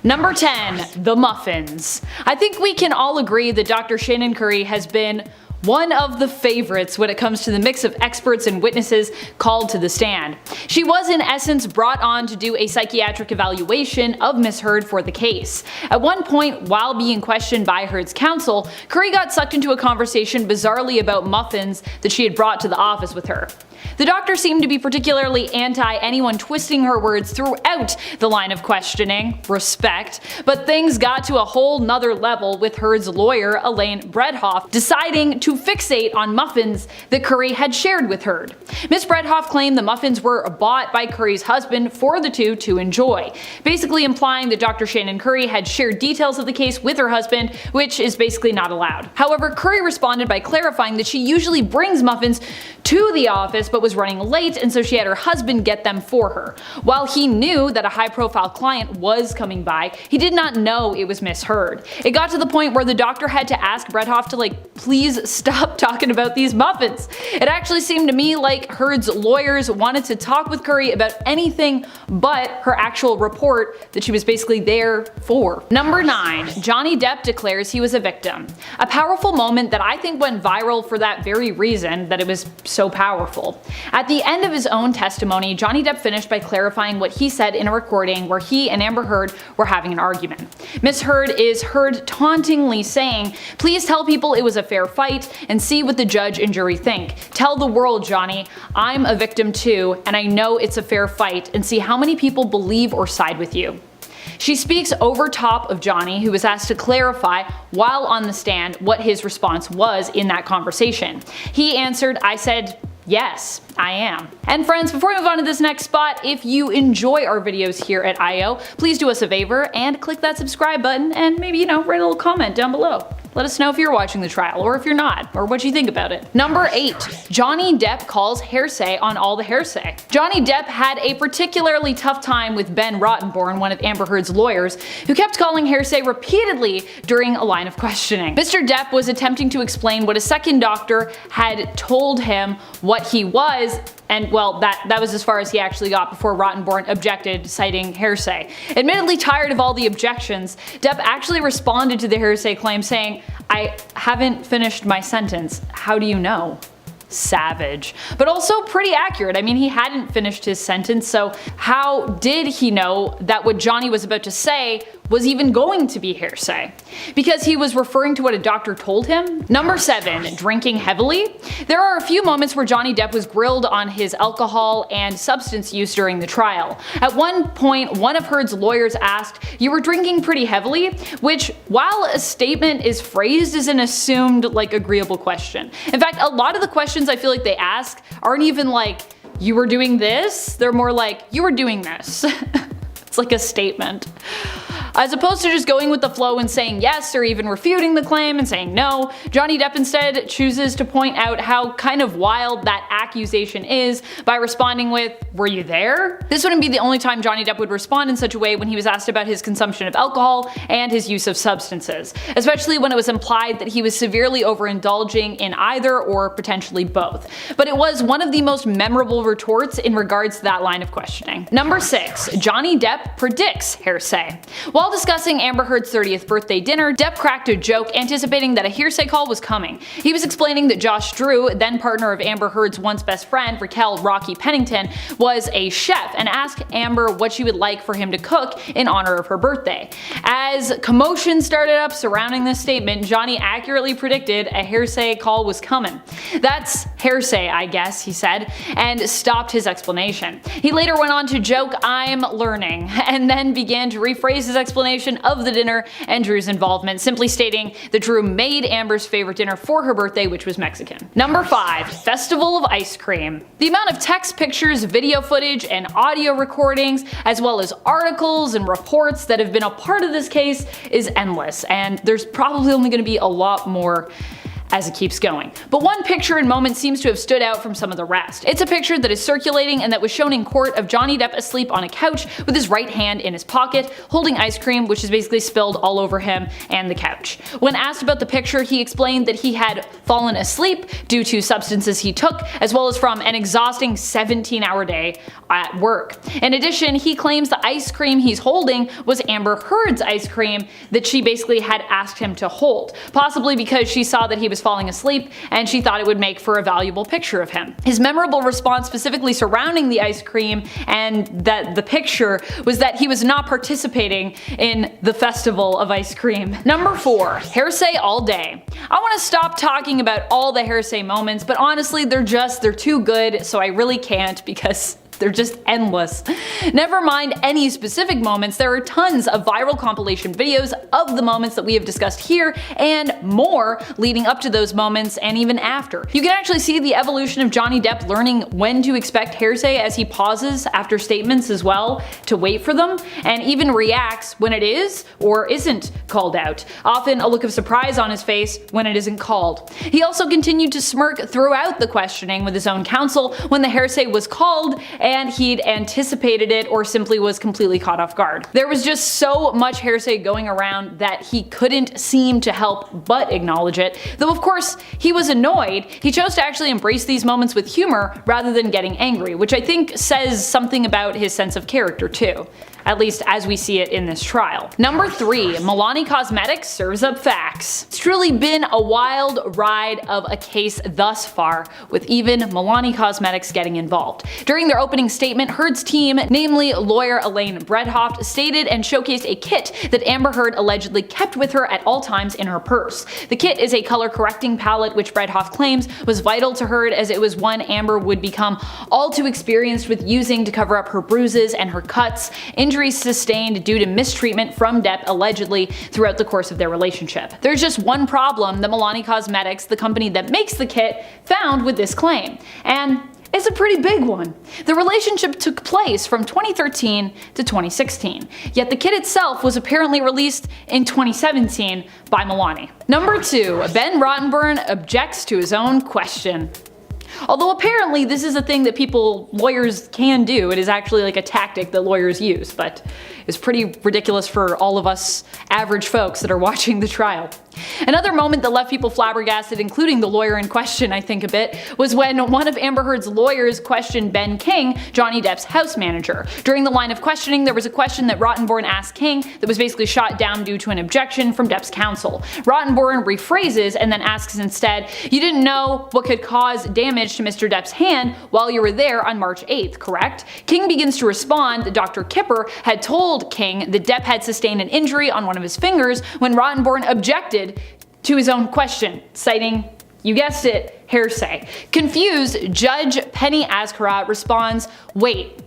Number 10. The muffins. I think we can all agree that Dr. Shannon Curry has been one of the favorites when it comes to the mix of experts and witnesses called to the stand. She was in essence brought on to do a psychiatric evaluation of Miss Heard for the case. At one point, while being questioned by Heard's counsel, Curry got sucked into a conversation bizarrely about muffins that she had brought to the office with her. The doctor seemed to be particularly anti anyone twisting her words throughout the line of questioning, respect, but things got to a whole nother level with Heard's lawyer Elaine Bredhoff deciding to fixate on muffins that Curry had shared with Heard. Ms. Bredhoff claimed the muffins were bought by Curry's husband for the two to enjoy, basically implying that Dr. Shannon Curry had shared details of the case with her husband, which is basically not allowed. However, Curry responded by clarifying that she usually brings muffins to the office but was running late, and so she had her husband get them for her. While he knew that a high-profile client was coming by, he did not know it was Miss Heard. It got to the point where the doctor had to ask Bredhoff to please stop talking about these muffins. It actually seemed to me like Heard's lawyers wanted to talk with Curry about anything but her actual report that she was basically there for. Number 9. Johnny Depp declares he was a victim. A powerful moment that I think went viral for that very reason, that it was so powerful. At the end of his own testimony, Johnny Depp finished by clarifying what he said in a recording where he and Amber Heard were having an argument. Miss Heard is heard tauntingly saying, "Please tell people it was a fair fight and see what the judge and jury think. Tell the world, Johnny, I'm a victim too, and I know it's a fair fight, and see how many people believe or side with you." She speaks over top of Johnny, who was asked to clarify while on the stand what his response was in that conversation. He answered, "I said, yes, I am." And friends, before we move on to this next spot, if you enjoy our videos here at IO, please do us a favor and click that subscribe button and maybe, write a little comment down below. Let us know if you're watching the trial, or if you're not, or what you think about it. Number 8. Johnny Depp calls Hearsay on all the Hearsay. Johnny Depp had a particularly tough time with Ben Rottenborn, one of Amber Heard's lawyers, who kept calling Hearsay repeatedly during a line of questioning. Mr. Depp was attempting to explain what a second doctor had told him what he was, and well, that was as far as he actually got before Rottenborn objected, citing Hearsay. Admittedly tired of all the objections, Depp actually responded to the Hearsay claim saying, "I haven't finished my sentence. How do you know?" Savage. But also pretty accurate. I mean, he hadn't finished his sentence, so how did he know that what Johnny was about to say was even going to be hearsay? Because he was referring to what a doctor told him? Number 7. Drinking heavily. There are a few moments where Johnny Depp was grilled on his alcohol and substance use during the trial. At one point, one of Heard's lawyers asked, "You were drinking pretty heavily?" Which, while a statement is phrased as an assumed, agreeable question. In fact, a lot of the questions I feel like they ask aren't even like, "You were doing this?" They're more like, "You were doing this." It's like a statement. As opposed to just going with the flow and saying yes, or even refuting the claim and saying no, Johnny Depp instead chooses to point out how kind of wild that accusation is by responding with, "Were you there?" This wouldn't be the only time Johnny Depp would respond in such a way when he was asked about his consumption of alcohol and his use of substances, especially when it was implied that he was severely overindulging in either or potentially both. But it was one of the most memorable retorts in regards to that line of questioning. Number 6. Johnny Depp predicts Hearsay. While discussing Amber Heard's 30th birthday dinner, Depp cracked a joke anticipating that a hearsay call was coming. He was explaining that Josh Drew, then partner of Amber Heard's once best friend Raquel Rocky Pennington, was a chef and asked Amber what she would like for him to cook in honor of her birthday. As commotion started up surrounding this statement, Johnny accurately predicted a hearsay call was coming. "That's hearsay, I guess," he said, and stopped his explanation. He later went on to joke, "I'm learning," and then began to rephrase his explanation of the dinner and Drew's involvement, simply stating that Drew made Amber's favorite dinner for her birthday, which was Mexican. Number 5. Festival of Ice Cream. The amount of text, pictures, video footage, and audio recordings, as well as articles and reports that have been a part of this case is endless, and there's probably only going to be a lot more as it keeps going. But one picture and moment seems to have stood out from some of the rest. It's a picture that is circulating and that was shown in court of Johnny Depp asleep on a couch with his right hand in his pocket, holding ice cream, which is basically spilled all over him and the couch. When asked about the picture, he explained that he had fallen asleep due to substances he took, as well as from an exhausting 17-hour day at work. In addition, he claims the ice cream he's holding was Amber Heard's ice cream that she basically had asked him to hold, possibly because she saw that he was falling asleep and she thought it would make for a valuable picture of him. His memorable response specifically surrounding the ice cream and that the picture was that he was not participating in the festival of ice cream. Number 4. Hearsay all day. I want to stop talking about all the Hearsay moments, but honestly they're too good, so I really can't because they're just endless. Never mind any specific moments, there are tons of viral compilation videos of the moments that we have discussed here and more leading up to those moments and even after. You can actually see the evolution of Johnny Depp learning when to expect hearsay as he pauses after statements as well to wait for them, and even reacts when it is or isn't called out, often a look of surprise on his face when it isn't called. He also continued to smirk throughout the questioning with his own counsel when the hearsay was called and he'd anticipated it or simply was completely caught off guard. There was just so much hearsay going around that he couldn't seem to help but acknowledge it. Though of course he was annoyed, he chose to actually embrace these moments with humor rather than getting angry, which I think says something about his sense of character too. At least as we see it in this trial. Number 3. Milani Cosmetics serves up facts. It's truly been a wild ride of a case thus far, with even Milani Cosmetics getting involved. During their opening statement, Heard's team, namely lawyer Elaine Bredehoft, stated and showcased a kit that Amber Heard allegedly kept with her at all times in her purse. The kit is a color correcting palette which Bredehoft claims was vital to Heard as it was one Amber would become all too experienced with using to cover up her bruises and her cuts, injuries sustained due to mistreatment from Depp allegedly throughout the course of their relationship. There's just one problem that Milani Cosmetics, the company that makes the kit, found with this claim, and it's a pretty big one. The relationship took place from 2013 to 2016, yet the kit itself was apparently released in 2017 by Milani. Number 2. Ben Rottenborn objects to his own question. Although apparently this is a thing that lawyers can do, it is actually like a tactic that lawyers use, but it's pretty ridiculous for all of us average folks that are watching the trial. Another moment that left people flabbergasted, including the lawyer in question I think a bit, was when one of Amber Heard's lawyers questioned Ben King, Johnny Depp's house manager. During the line of questioning, there was a question that Rottenborn asked King that was basically shot down due to an objection from Depp's counsel. Rottenborn rephrases and then asks instead, "You didn't know what could cause damage to Mr. Depp's hand while you were there on March 8th, correct?" King begins to respond that Dr. Kipper had told King that Depp had sustained an injury on one of his fingers when Rottenborn objected to his own question, citing, you guessed it, hearsay. Confused, Judge Penny Ascarat responds, "Wait,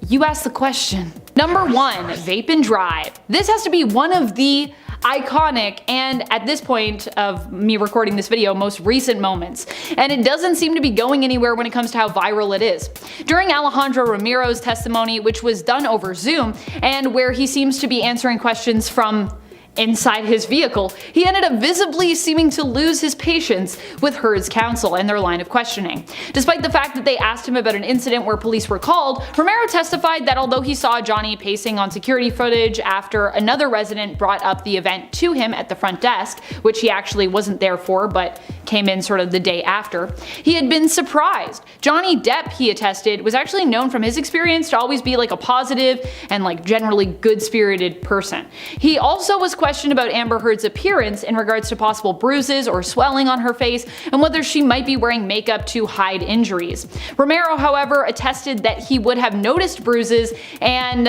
you asked the question." Number 1. Vape and Drive. This has to be one of the iconic and, at this point of me recording this video, most recent moments, and it doesn't seem to be going anywhere when it comes to how viral it is. During Alejandro Ramiro's testimony, which was done over Zoom, and where he seems to be answering questions from inside his vehicle, he ended up visibly seeming to lose his patience with Heard's counsel and their line of questioning. Despite the fact that they asked him about an incident where police were called, Romero testified that although he saw Johnny pacing on security footage after another resident brought up the event to him at the front desk, which he actually wasn't there for but came in sort of the day after, he had been surprised. Johnny Depp, he attested, was actually known from his experience to always be like a positive and like generally good-spirited person. He also was questioned about Amber Heard's appearance in regards to possible bruises or swelling on her face and whether she might be wearing makeup to hide injuries. Romero, however, attested that he would have noticed bruises and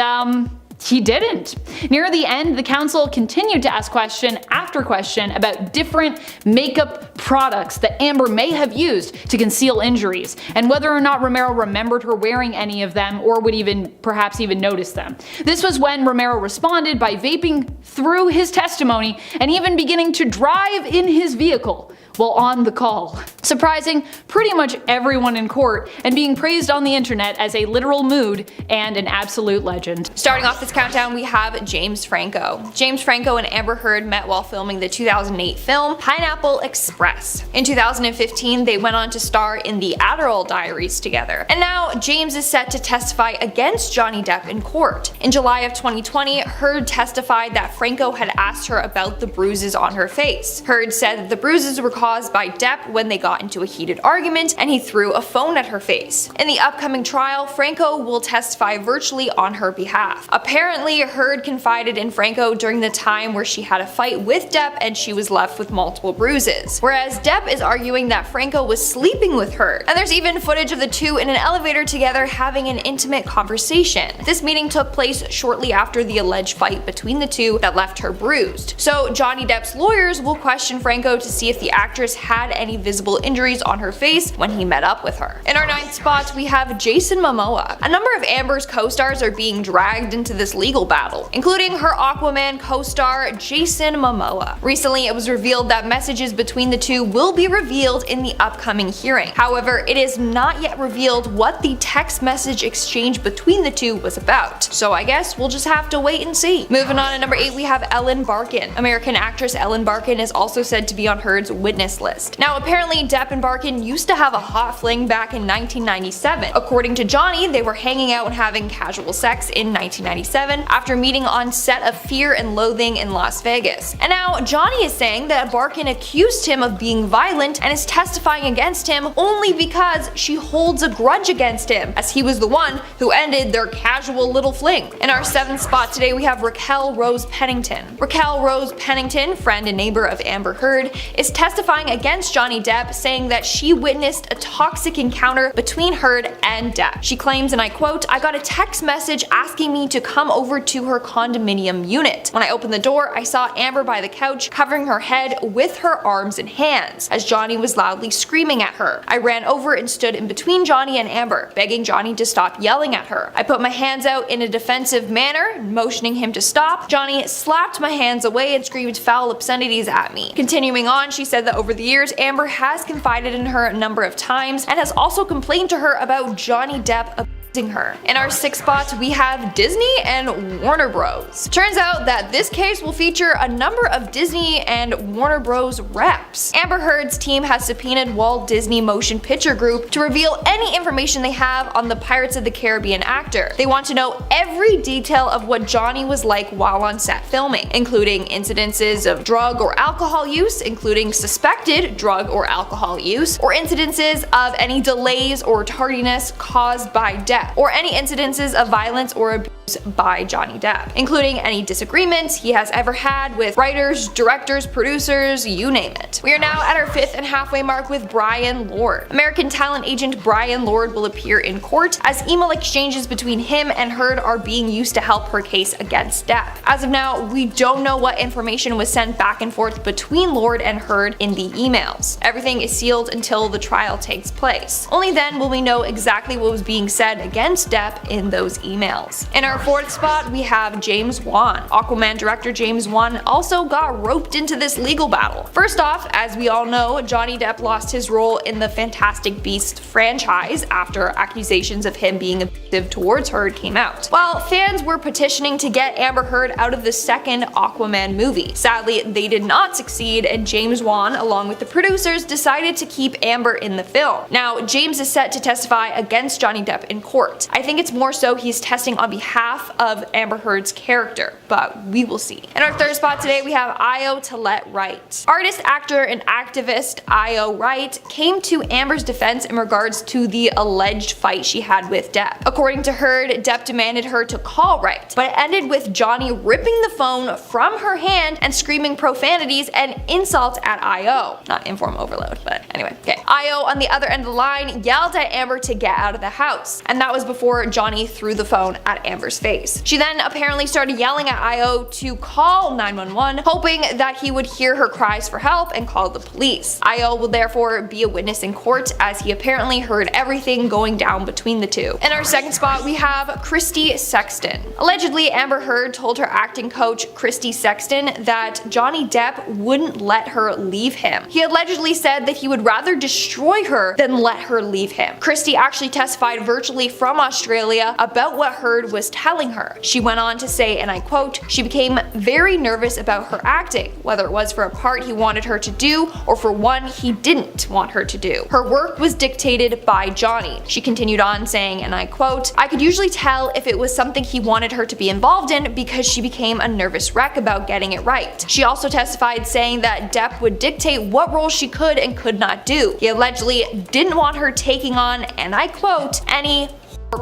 he didn't. Near the end, the counsel continued to ask question after question about different makeup products that Amber may have used to conceal injuries, and whether or not Romero remembered her wearing any of them or would perhaps even notice them. This was when Romero responded by vaping through his testimony and even beginning to drive in his vehicle while on the call, surprising pretty much everyone in court and being praised on the internet as a literal mood and an absolute legend. Starting off this countdown, we have James Franco. James Franco and Amber Heard met while filming the 2008 film Pineapple Express. US. In 2015, they went on to star in the Adderall Diaries together. And now James is set to testify against Johnny Depp in court. In July of 2020, Heard testified that Franco had asked her about the bruises on her face. Heard said that the bruises were caused by Depp when they got into a heated argument and he threw a phone at her face. In the upcoming trial, Franco will testify virtually on her behalf. Apparently, Heard confided in Franco during the time where she had a fight with Depp and she was left with multiple bruises. Whereas Depp is arguing that Franco was sleeping with Heard. And there's even footage of the two in an elevator together having an intimate conversation. This meeting took place shortly after the alleged fight between the two that left her bruised. So Johnny Depp's lawyers will question Franco to see if the actress had any visible injuries on her face when he met up with her. In our 9th spot, we have Jason Momoa. A number of Amber's co-stars are being dragged into this legal battle, including her Aquaman co-star Jason Momoa. Recently, it was revealed that messages between the two will be revealed in the upcoming hearing. However, it is not yet revealed what the text message exchange between the two was about. So I guess we'll just have to wait and see. Moving on to number 8, we have Ellen Barkin. American actress Ellen Barkin is also said to be on Heard's witness list. Now apparently Depp and Barkin used to have a hot fling back in 1997. According to Johnny, they were hanging out and having casual sex in 1997 after meeting on set of Fear and Loathing in Las Vegas. And now Johnny is saying that Barkin accused him of being violent and is testifying against him only because she holds a grudge against him, as he was the one who ended their casual little fling. In our 7th spot today, we have Raquel Rose Pennington. Raquel Rose Pennington, friend and neighbor of Amber Heard, is testifying against Johnny Depp, saying that she witnessed a toxic encounter between Heard and Depp. She claims, and I quote, "I got a text message asking me to come over to her condominium unit. When I opened the door, I saw Amber by the couch covering her head with her arms and hands, as Johnny was loudly screaming at her. I ran over and stood in between Johnny and Amber, begging Johnny to stop yelling at her. I put my hands out in a defensive manner, motioning him to stop. Johnny slapped my hands away and screamed foul obscenities at me." Continuing on, she said that over the years, Amber has confided in her a number of times and has also complained to her about Johnny Depp abusing her. In our 6th spot, we have Disney and Warner Bros. Turns out that this case will feature a number of Disney and Warner Bros reps. Amber Heard's team has subpoenaed Walt Disney Motion Picture Group to reveal any information they have on the Pirates of the Caribbean actor. They want to know every detail of what Johnny was like while on set filming, including incidences of drug or alcohol use, including suspected drug or alcohol use, or incidences of any delays or tardiness caused by Depp, or any incidences of violence or abuse by Johnny Depp, including any disagreements he has ever had with writers, directors, producers, you name it. We are now at our 5th and halfway mark with Brian Lord. American talent agent Brian Lord will appear in court, as email exchanges between him and Heard are being used to help her case against Depp. As of now, we don't know what information was sent back and forth between Lord and Heard in the emails. Everything is sealed until the trial takes place. Only then will we know exactly what was being said against Depp in those emails. In our 4th spot, we have James Wan. Aquaman director James Wan also got roped into this legal battle. First off, as we all know, Johnny Depp lost his role in the Fantastic Beasts franchise after accusations of him being abusive towards Heard came out, while fans were petitioning to get Amber Heard out of the second Aquaman movie. Sadly, they did not succeed, and James Wan, along with the producers, decided to keep Amber in the film. Now, James is set to testify against Johnny Depp in court. I think it's more so he's testing on behalf of Amber Heard's character, but we will see. In our 3rd spot today, we have Io Tillett Wright. Artist, actor, and activist Io Wright came to Amber's defense in regards to the alleged fight she had with Depp. According to Heard, Depp demanded her to call Wright, but it ended with Johnny ripping the phone from her hand and screaming profanities and insults at Io. Not InformOverload, but anyway. Okay. Io, on the other end of the line, yelled at Amber to get out of the house, and that was before Johnny threw the phone at Amber's face. She then apparently started yelling at Io to call 911, hoping that he would hear her cries for help and call the police. Io will therefore be a witness in court, as he apparently heard everything going down between the two. In our 2nd spot, we have Christy Sexton. Allegedly, Amber Heard told her acting coach Christy Sexton that Johnny Depp wouldn't let her leave him. He allegedly said that he would rather destroy her than let her leave him. Christy actually testified virtually from Australia about what Heard was telling telling her. She went on to say, and I quote, "She became very nervous about her acting, whether it was for a part he wanted her to do or for one he didn't want her to do. Her work was dictated by Johnny." She continued on saying, and I quote, "I could usually tell if it was something he wanted her to be involved in because she became a nervous wreck about getting it right." She also testified saying that Depp would dictate what roles she could and could not do. He allegedly didn't want her taking on, and I quote, "any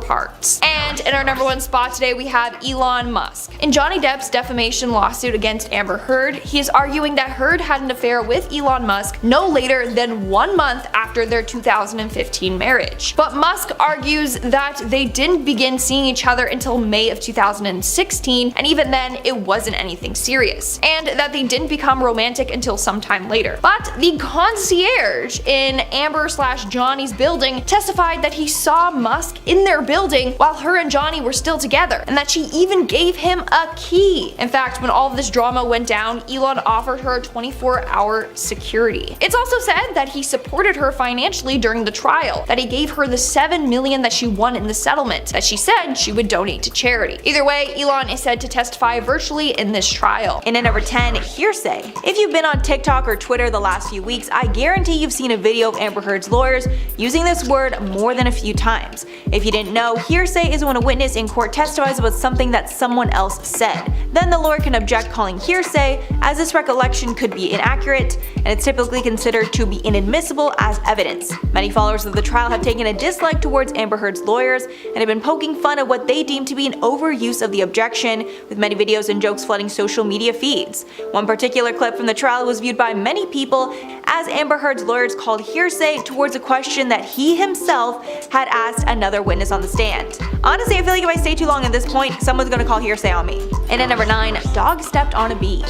parts." And in our number one spot today we have Elon Musk. In Johnny Depp's defamation lawsuit against Amber Heard, he is arguing that Heard had an affair with Elon Musk no later than 1 month after their 2015 marriage. But Musk argues that they didn't begin seeing each other until May of 2016, and even then it wasn't anything serious, and that they didn't become romantic until sometime later. But the concierge in Amber/Johnny's building testified that he saw Musk in their building while her and Johnny were still together, and that she even gave him a key. In fact, when all of this drama went down, Elon offered her 24-hour security. It's also said that he supported her financially during the trial, that he gave her the $7 million that she won in the settlement, that she said she would donate to charity. Either way, Elon is said to testify virtually in this trial. And at number 10, Hearsay. If you've been on TikTok or Twitter the last few weeks, I guarantee you've seen a video of Amber Heard's lawyers using this word more than a few times. If you didn't know, hearsay is when a witness in court testifies about something that someone else said. Then the lawyer can object, calling hearsay, as this recollection could be inaccurate, and it's typically considered to be inadmissible as evidence. Many followers of the trial have taken a dislike towards Amber Heard's lawyers and have been poking fun at what they deem to be an overuse of the objection, with many videos and jokes flooding social media feeds. One particular clip from the trial was viewed by many people as Amber Heard's lawyers called hearsay towards a question that he himself had asked another witness on the stand. Honestly, I feel like if I stay too long at this point, someone's gonna call hearsay on me. And at number 9, dog stepped on a bee.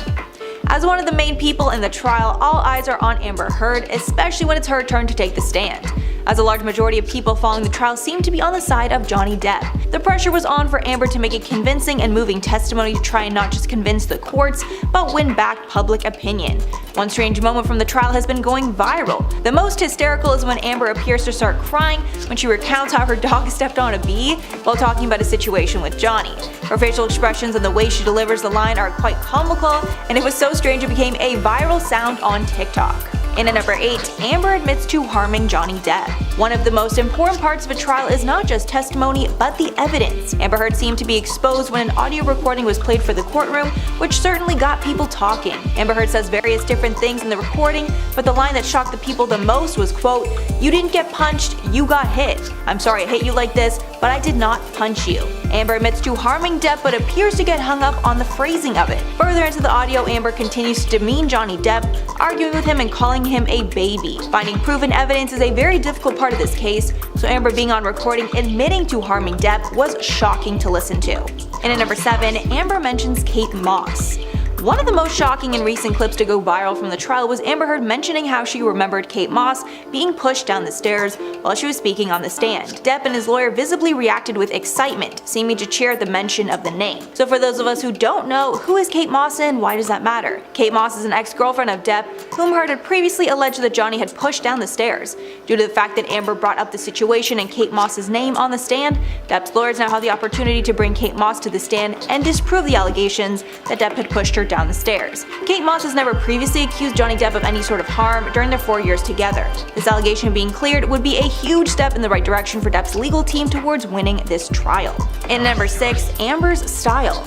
As one of the main people in the trial, all eyes are on Amber Heard, especially when it's her turn to take the stand, as a large majority of people following the trial seem to be on the side of Johnny Depp. The pressure was on for Amber to make a convincing and moving testimony to try and not just convince the courts, but win back public opinion. One strange moment from the trial has been going viral. The most hysterical is when Amber appears to start crying when she recounts how her dog stepped on a bee while talking about a situation with Johnny. Her facial expressions and the way she delivers the line are quite comical, and it was so strange it became a viral sound on TikTok. And at number 8, Amber admits to harming Johnny Depp. One of the most important parts of a trial is not just testimony, but the evidence. Amber Heard seemed to be exposed when an audio recording was played for the courtroom, which certainly got people talking. Amber Heard says various different things in the recording, but the line that shocked the people the most was, quote, "You didn't get punched, you got hit. I'm sorry I hit you like this, but I did not punch you." Amber admits to harming Depp, but appears to get hung up on the phrasing of it. Further into the audio, Amber continues to demean Johnny Depp, arguing with him and calling him a baby. Finding proven evidence is a very difficult part of this case, so Amber being on recording admitting to harming Depp was shocking to listen to. And at number 7, Amber mentions Kate Moss. One of the most shocking and recent clips to go viral from the trial was Amber Heard mentioning how she remembered Kate Moss being pushed down the stairs while she was speaking on the stand. Depp and his lawyer visibly reacted with excitement, seeming to cheer at the mention of the name. So for those of us who don't know, who is Kate Moss and why does that matter? Kate Moss is an ex-girlfriend of Depp, whom Heard had previously alleged that Johnny had pushed down the stairs. Due to the fact that Amber brought up the situation and Kate Moss's name on the stand, Depp's lawyers now have the opportunity to bring Kate Moss to the stand and disprove the allegations that Depp had pushed her down the stairs. Kate Moss has never previously accused Johnny Depp of any sort of harm during their 4 years together. This allegation being cleared would be a huge step in the right direction for Depp's legal team towards winning this trial. And number 6, Amber's style.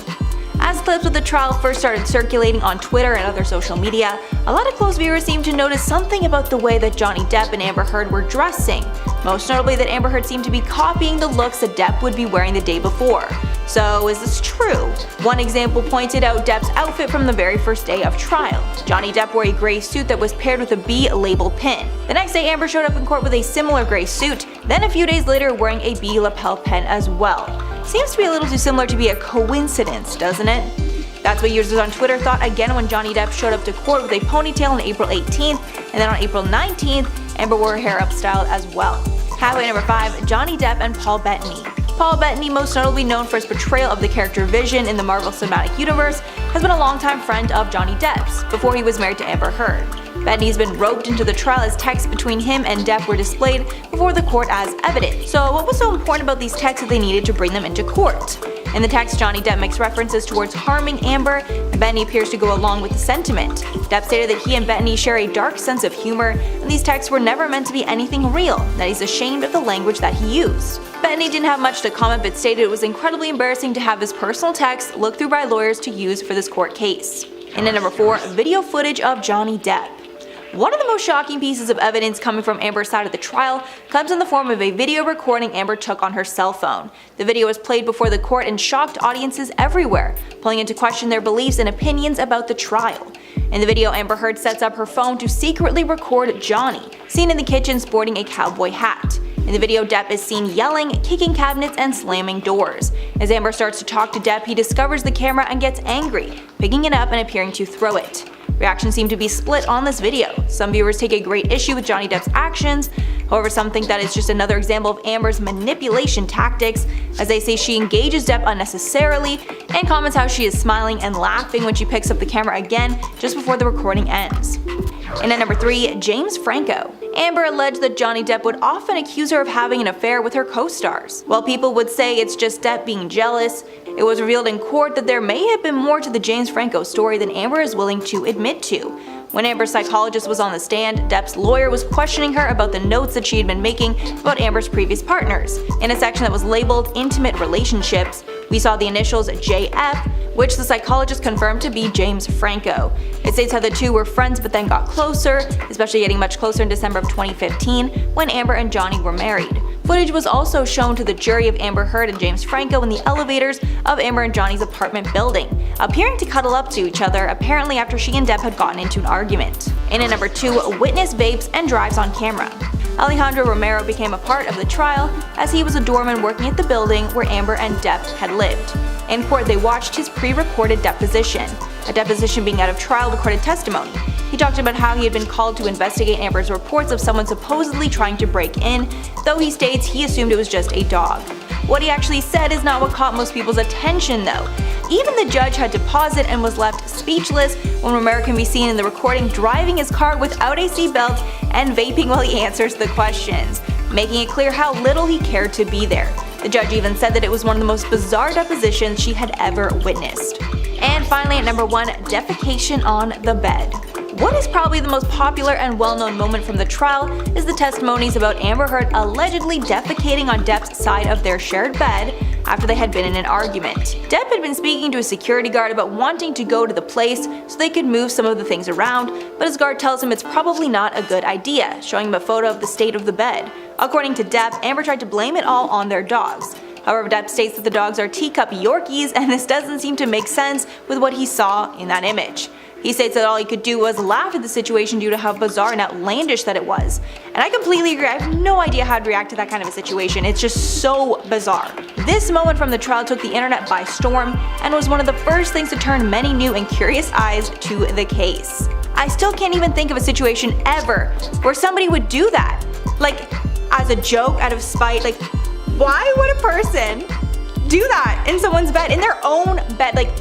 As clips of the trial first started circulating on Twitter and other social media, a lot of close viewers seemed to notice something about the way that Johnny Depp and Amber Heard were dressing. Most notably that Amber Heard seemed to be copying the looks that Depp would be wearing the day before. So is this true? One example pointed out Depp's outfit from the very first day of trial. Johnny Depp wore a gray suit that was paired with a B label pin. The next day Amber showed up in court with a similar gray suit, then a few days later wearing a B lapel pin as well. Seems to be a little too similar to be a coincidence, doesn't it? That's what users on Twitter thought again when Johnny Depp showed up to court with a ponytail on April 18th, and then on April 19th, Amber wore her hair upstyled as well. Halfway number 5, Johnny Depp and Paul Bettany. Paul Bettany, most notably known for his portrayal of the character Vision in the Marvel Cinematic Universe, has been a longtime friend of Johnny Depp's, before he was married to Amber Heard. Bettany has been roped into the trial as texts between him and Depp were displayed before the court as evidence. So what was so important about these texts that they needed to bring them into court? In the text, Johnny Depp makes references towards harming Amber, and Bettany appears to go along with the sentiment. Depp stated that he and Bettany share a dark sense of humor, and these texts were never meant to be anything real, that he's ashamed of the language that he used. Bettany didn't have much to comment but stated it was incredibly embarrassing to have his personal text looked through by lawyers to use for this court case. And at number 4, video footage of Johnny Depp. One of the most shocking pieces of evidence coming from Amber's side of the trial comes in the form of a video recording Amber took on her cell phone. The video was played before the court and shocked audiences everywhere, pulling into question their beliefs and opinions about the trial. In the video, Amber Heard sets up her phone to secretly record Johnny, seen in the kitchen sporting a cowboy hat. In the video, Depp is seen yelling, kicking cabinets, and slamming doors. As Amber starts to talk to Depp, he discovers the camera and gets angry, picking it up and appearing to throw it. Reactions seem to be split on this video. Some viewers take a great issue with Johnny Depp's actions, however some think that it's just another example of Amber's manipulation tactics, as they say she engages Depp unnecessarily, and comments how she is smiling and laughing when she picks up the camera again just before the recording ends. And at number 3, James Franco. Amber alleged that Johnny Depp would often accuse her of having an affair with her co-stars. While people would say it's just Depp being jealous, it was revealed in court that there may have been more to the James Franco story than Amber is willing to admit to. When Amber's psychologist was on the stand, Depp's lawyer was questioning her about the notes that she had been making about Amber's previous partners. In a section that was labeled Intimate Relationships, we saw the initials JF, which the psychologist confirmed to be James Franco. It states how the two were friends but then got closer, especially getting much closer in December of 2015 when Amber and Johnny were married. Footage was also shown to the jury of Amber Heard and James Franco in the elevators of Amber and Johnny's apartment building, appearing to cuddle up to each other, apparently after she and Depp had gotten into an argument. And at number 2, witness vapes and drives on camera. Alejandro Romero became a part of the trial as he was a doorman working at the building where Amber and Depp had lived. In court, they watched his pre-recorded deposition, a deposition being out of trial recorded testimony. He talked about how he had been called to investigate Amber's reports of someone supposedly trying to break in, though he states he assumed it was just a dog. What he actually said is not what caught most people's attention though. Even the judge had to pause it and was left speechless when Romero can be seen in the recording driving his car without a seatbelt and vaping while he answers the questions, making it clear how little he cared to be there. The judge even said that it was one of the most bizarre depositions she had ever witnessed. And finally at number 1, defecation on the bed. What is probably the most popular and well-known moment from the trial is the testimonies about Amber Heard allegedly defecating on Depp's side of their shared bed after they had been in an argument. Depp had been speaking to a security guard about wanting to go to the place so they could move some of the things around, but his guard tells him it's probably not a good idea, showing him a photo of the state of the bed. According to Depp, Amber tried to blame it all on their dogs. However, Depp states that the dogs are teacup Yorkies, and this doesn't seem to make sense with what he saw in that image. He states that all he could do was laugh at the situation due to how bizarre and outlandish that it was. And I completely agree, I have no idea how to react to that kind of a situation, it's just so bizarre. This moment from the trial took the internet by storm and was one of the first things to turn many new and curious eyes to the case. I still can't even think of a situation ever where somebody would do that. Like, as a joke, out of spite, like, why would a person do that in someone's bed, in their own bed? Like,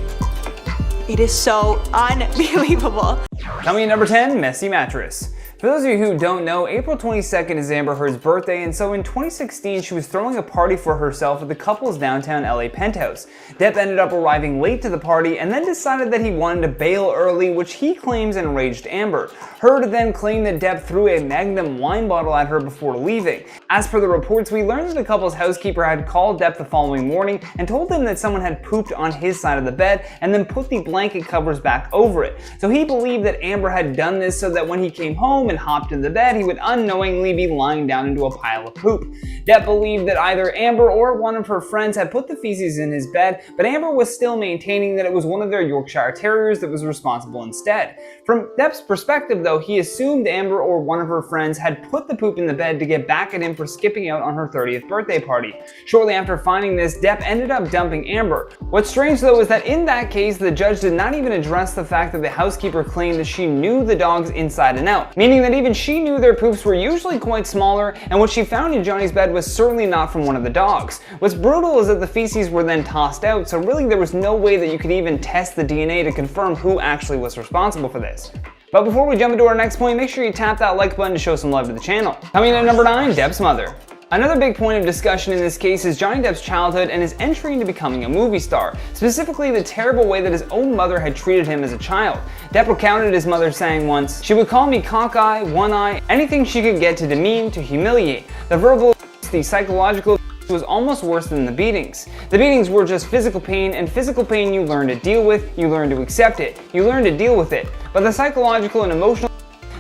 it is so unbelievable. Coming in number 10, messy mattress. For those of you who don't know, April 22nd is Amber Heard's birthday, and so in 2016 she was throwing a party for herself at the couple's downtown LA penthouse. Depp ended up arriving late to the party and then decided that he wanted to bail early, which he claims enraged Amber. Heard then claimed that Depp threw a Magnum wine bottle at her before leaving. As per the reports, we learned that the couple's housekeeper had called Depp the following morning and told him that someone had pooped on his side of the bed and then put the blanket covers back over it. So he believed that Amber had done this so that when he came home and hopped in the bed, he would unknowingly be lying down into a pile of poop. Depp believed that either Amber or one of her friends had put the feces in his bed, but Amber was still maintaining that it was one of their Yorkshire Terriers that was responsible instead. From Depp's perspective though, he assumed Amber or one of her friends had put the poop in the bed to get back at him for skipping out on her 30th birthday party. Shortly after finding this, Depp ended up dumping Amber. What's strange though is that in that case, the judge did not even address the fact that the housekeeper claimed that she knew the dogs inside and out, meaning that even she knew their poops were usually quite smaller, and what she found in Johnny's bed was certainly not from one of the dogs. What's brutal is that the feces were then tossed out, so really there was no way that you could even test the DNA to confirm who actually was responsible for this. But before we jump into our next point, make sure you tap that like button to show some love to the channel. Coming in at number 9, Depp's mother. Another big point of discussion in this case is Johnny Depp's childhood and his entry into becoming a movie star, specifically the terrible way that his own mother had treated him as a child. Depp recounted his mother saying once, "She would call me cockeye, one-eye, anything she could get to demean, to humiliate. The verbal, the psychological was almost worse than the beatings. The beatings were just physical pain, and physical pain you learn to deal with, you learn to accept it, you learn to deal with it. But the psychological and emotional,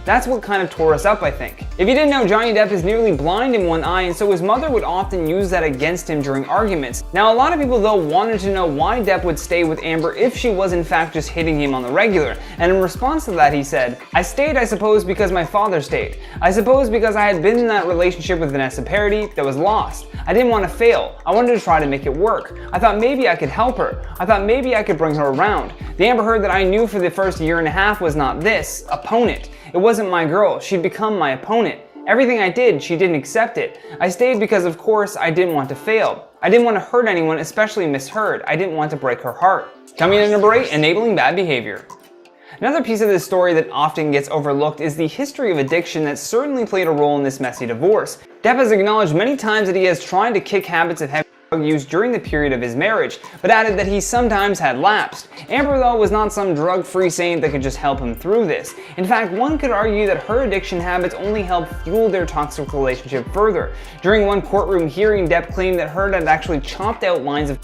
that's what kind of tore us up, I think." If you didn't know, Johnny Depp is nearly blind in one eye, and so his mother would often use that against him during arguments. Now, a lot of people though wanted to know why Depp would stay with Amber if she was in fact just hitting him on the regular, and in response to that he said, "I stayed, I suppose, because my father stayed. I suppose because I had been in that relationship with Vanessa Paradis that was lost. I didn't want to fail. I wanted to try to make it work. I thought maybe I could help her. I thought maybe I could bring her around. The Amber Heard that I knew for the first year and a half was not this, opponent. It wasn't my girl, she'd become my opponent. Everything I did, she didn't accept it. I stayed because of course I didn't want to fail. I didn't want to hurt anyone, especially Miss Heard. I didn't want to break her heart." Coming in at number 8, enabling bad behavior. Another piece of this story that often gets overlooked is the history of addiction that certainly played a role in this messy divorce. Depp has acknowledged many times that he has tried to kick habits of heavy drug use during the period of his marriage, but added that he sometimes had lapsed. Amber though was not some drug-free saint that could just help him through this. In fact, one could argue that her addiction habits only helped fuel their toxic relationship further. During one courtroom hearing, Depp claimed that Heard had actually chopped out lines of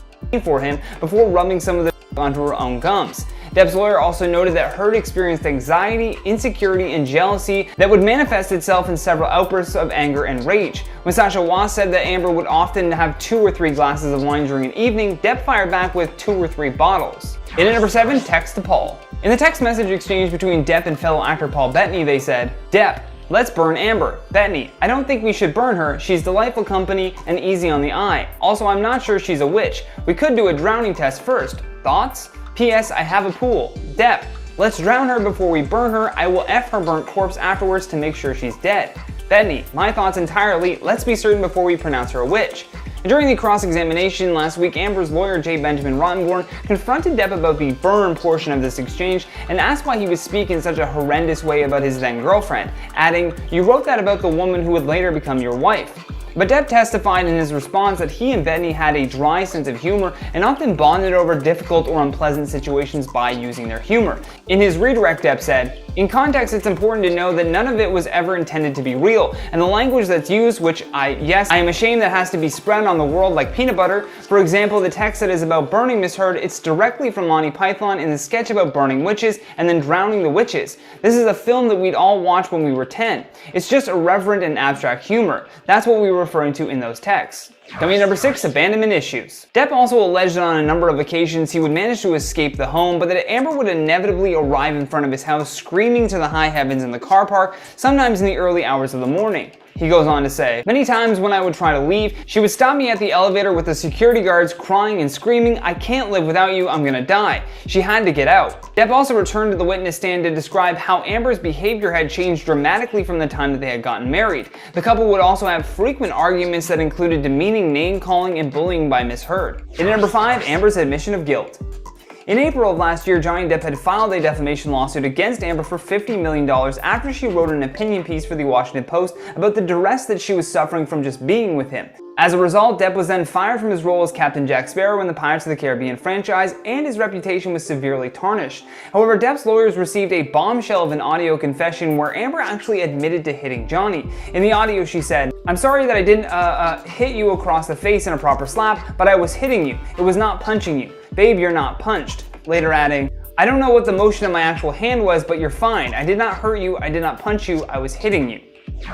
for him before rubbing some of the onto her own gums. Depp's lawyer also noted that Heard experienced anxiety, insecurity, and jealousy that would manifest itself in several outbursts of anger and rage. When Sasha Wass said that Amber would often have 2 or 3 glasses of wine during an evening, Depp fired back with 2 or 3 bottles. In at number 7, text to Paul. In the text message exchange between Depp and fellow actor Paul Bettany, they said, "Depp, let's burn Amber. Bettany, I don't think we should burn her. She's delightful company and easy on the eye. Also, I'm not sure she's a witch. We could do a drowning test first. Thoughts? P.S. I have a pool. Depp, let's drown her before we burn her. I will F her burnt corpse afterwards to make sure she's dead. Bettany, my thoughts entirely. Let's be certain before we pronounce her a witch." And during the cross-examination last week, Amber's lawyer J. Benjamin Rottenborn confronted Depp about the burn portion of this exchange and asked why he would speak in such a horrendous way about his then-girlfriend, adding, "You wrote that about the woman who would later become your wife." But Depp testified in his response that he and Bettany had a dry sense of humor and often bonded over difficult or unpleasant situations by using their humor. In his redirect, Depp said, "In context, it's important to know that none of it was ever intended to be real, and the language that's used, which I am ashamed that has to be spread on the world like peanut butter. For example, the text that is about burning Miss Heard, it's directly from Monty Python in the sketch about burning witches and then drowning the witches. This is a film that we'd all watch when we were 10. It's just irreverent and abstract humor. That's what we were referring to in those texts." Coming in number 6, abandonment issues. Depp also alleged that on a number of occasions he would manage to escape the home, but that Amber would inevitably arrive in front of his house screaming to the high heavens in the car park, sometimes in the early hours of the morning. He goes on to say, "Many times when I would try to leave, she would stop me at the elevator with the security guards crying and screaming, 'I can't live without you, I'm gonna die.' She had to get out." Depp also returned to the witness stand to describe how Amber's behavior had changed dramatically from the time that they had gotten married. The couple would also have frequent arguments that included demeaning name-calling and bullying by Miss Heard. In at number 5, Amber's admission of guilt. In April of last year, Johnny Depp had filed a defamation lawsuit against Amber for $50 million after she wrote an opinion piece for the Washington Post about the duress that she was suffering from just being with him. As a result, Depp was then fired from his role as Captain Jack Sparrow in the Pirates of the Caribbean franchise, and his reputation was severely tarnished. However, Depp's lawyers received a bombshell of an audio confession where Amber actually admitted to hitting Johnny. In the audio, she said, "I'm sorry that I didn't hit you across the face in a proper slap, but I was hitting you. It was not punching you. Babe, you're not punched." Later adding, "I don't know what the motion of my actual hand was, but you're fine. I did not hurt you, I did not punch you, I was hitting you."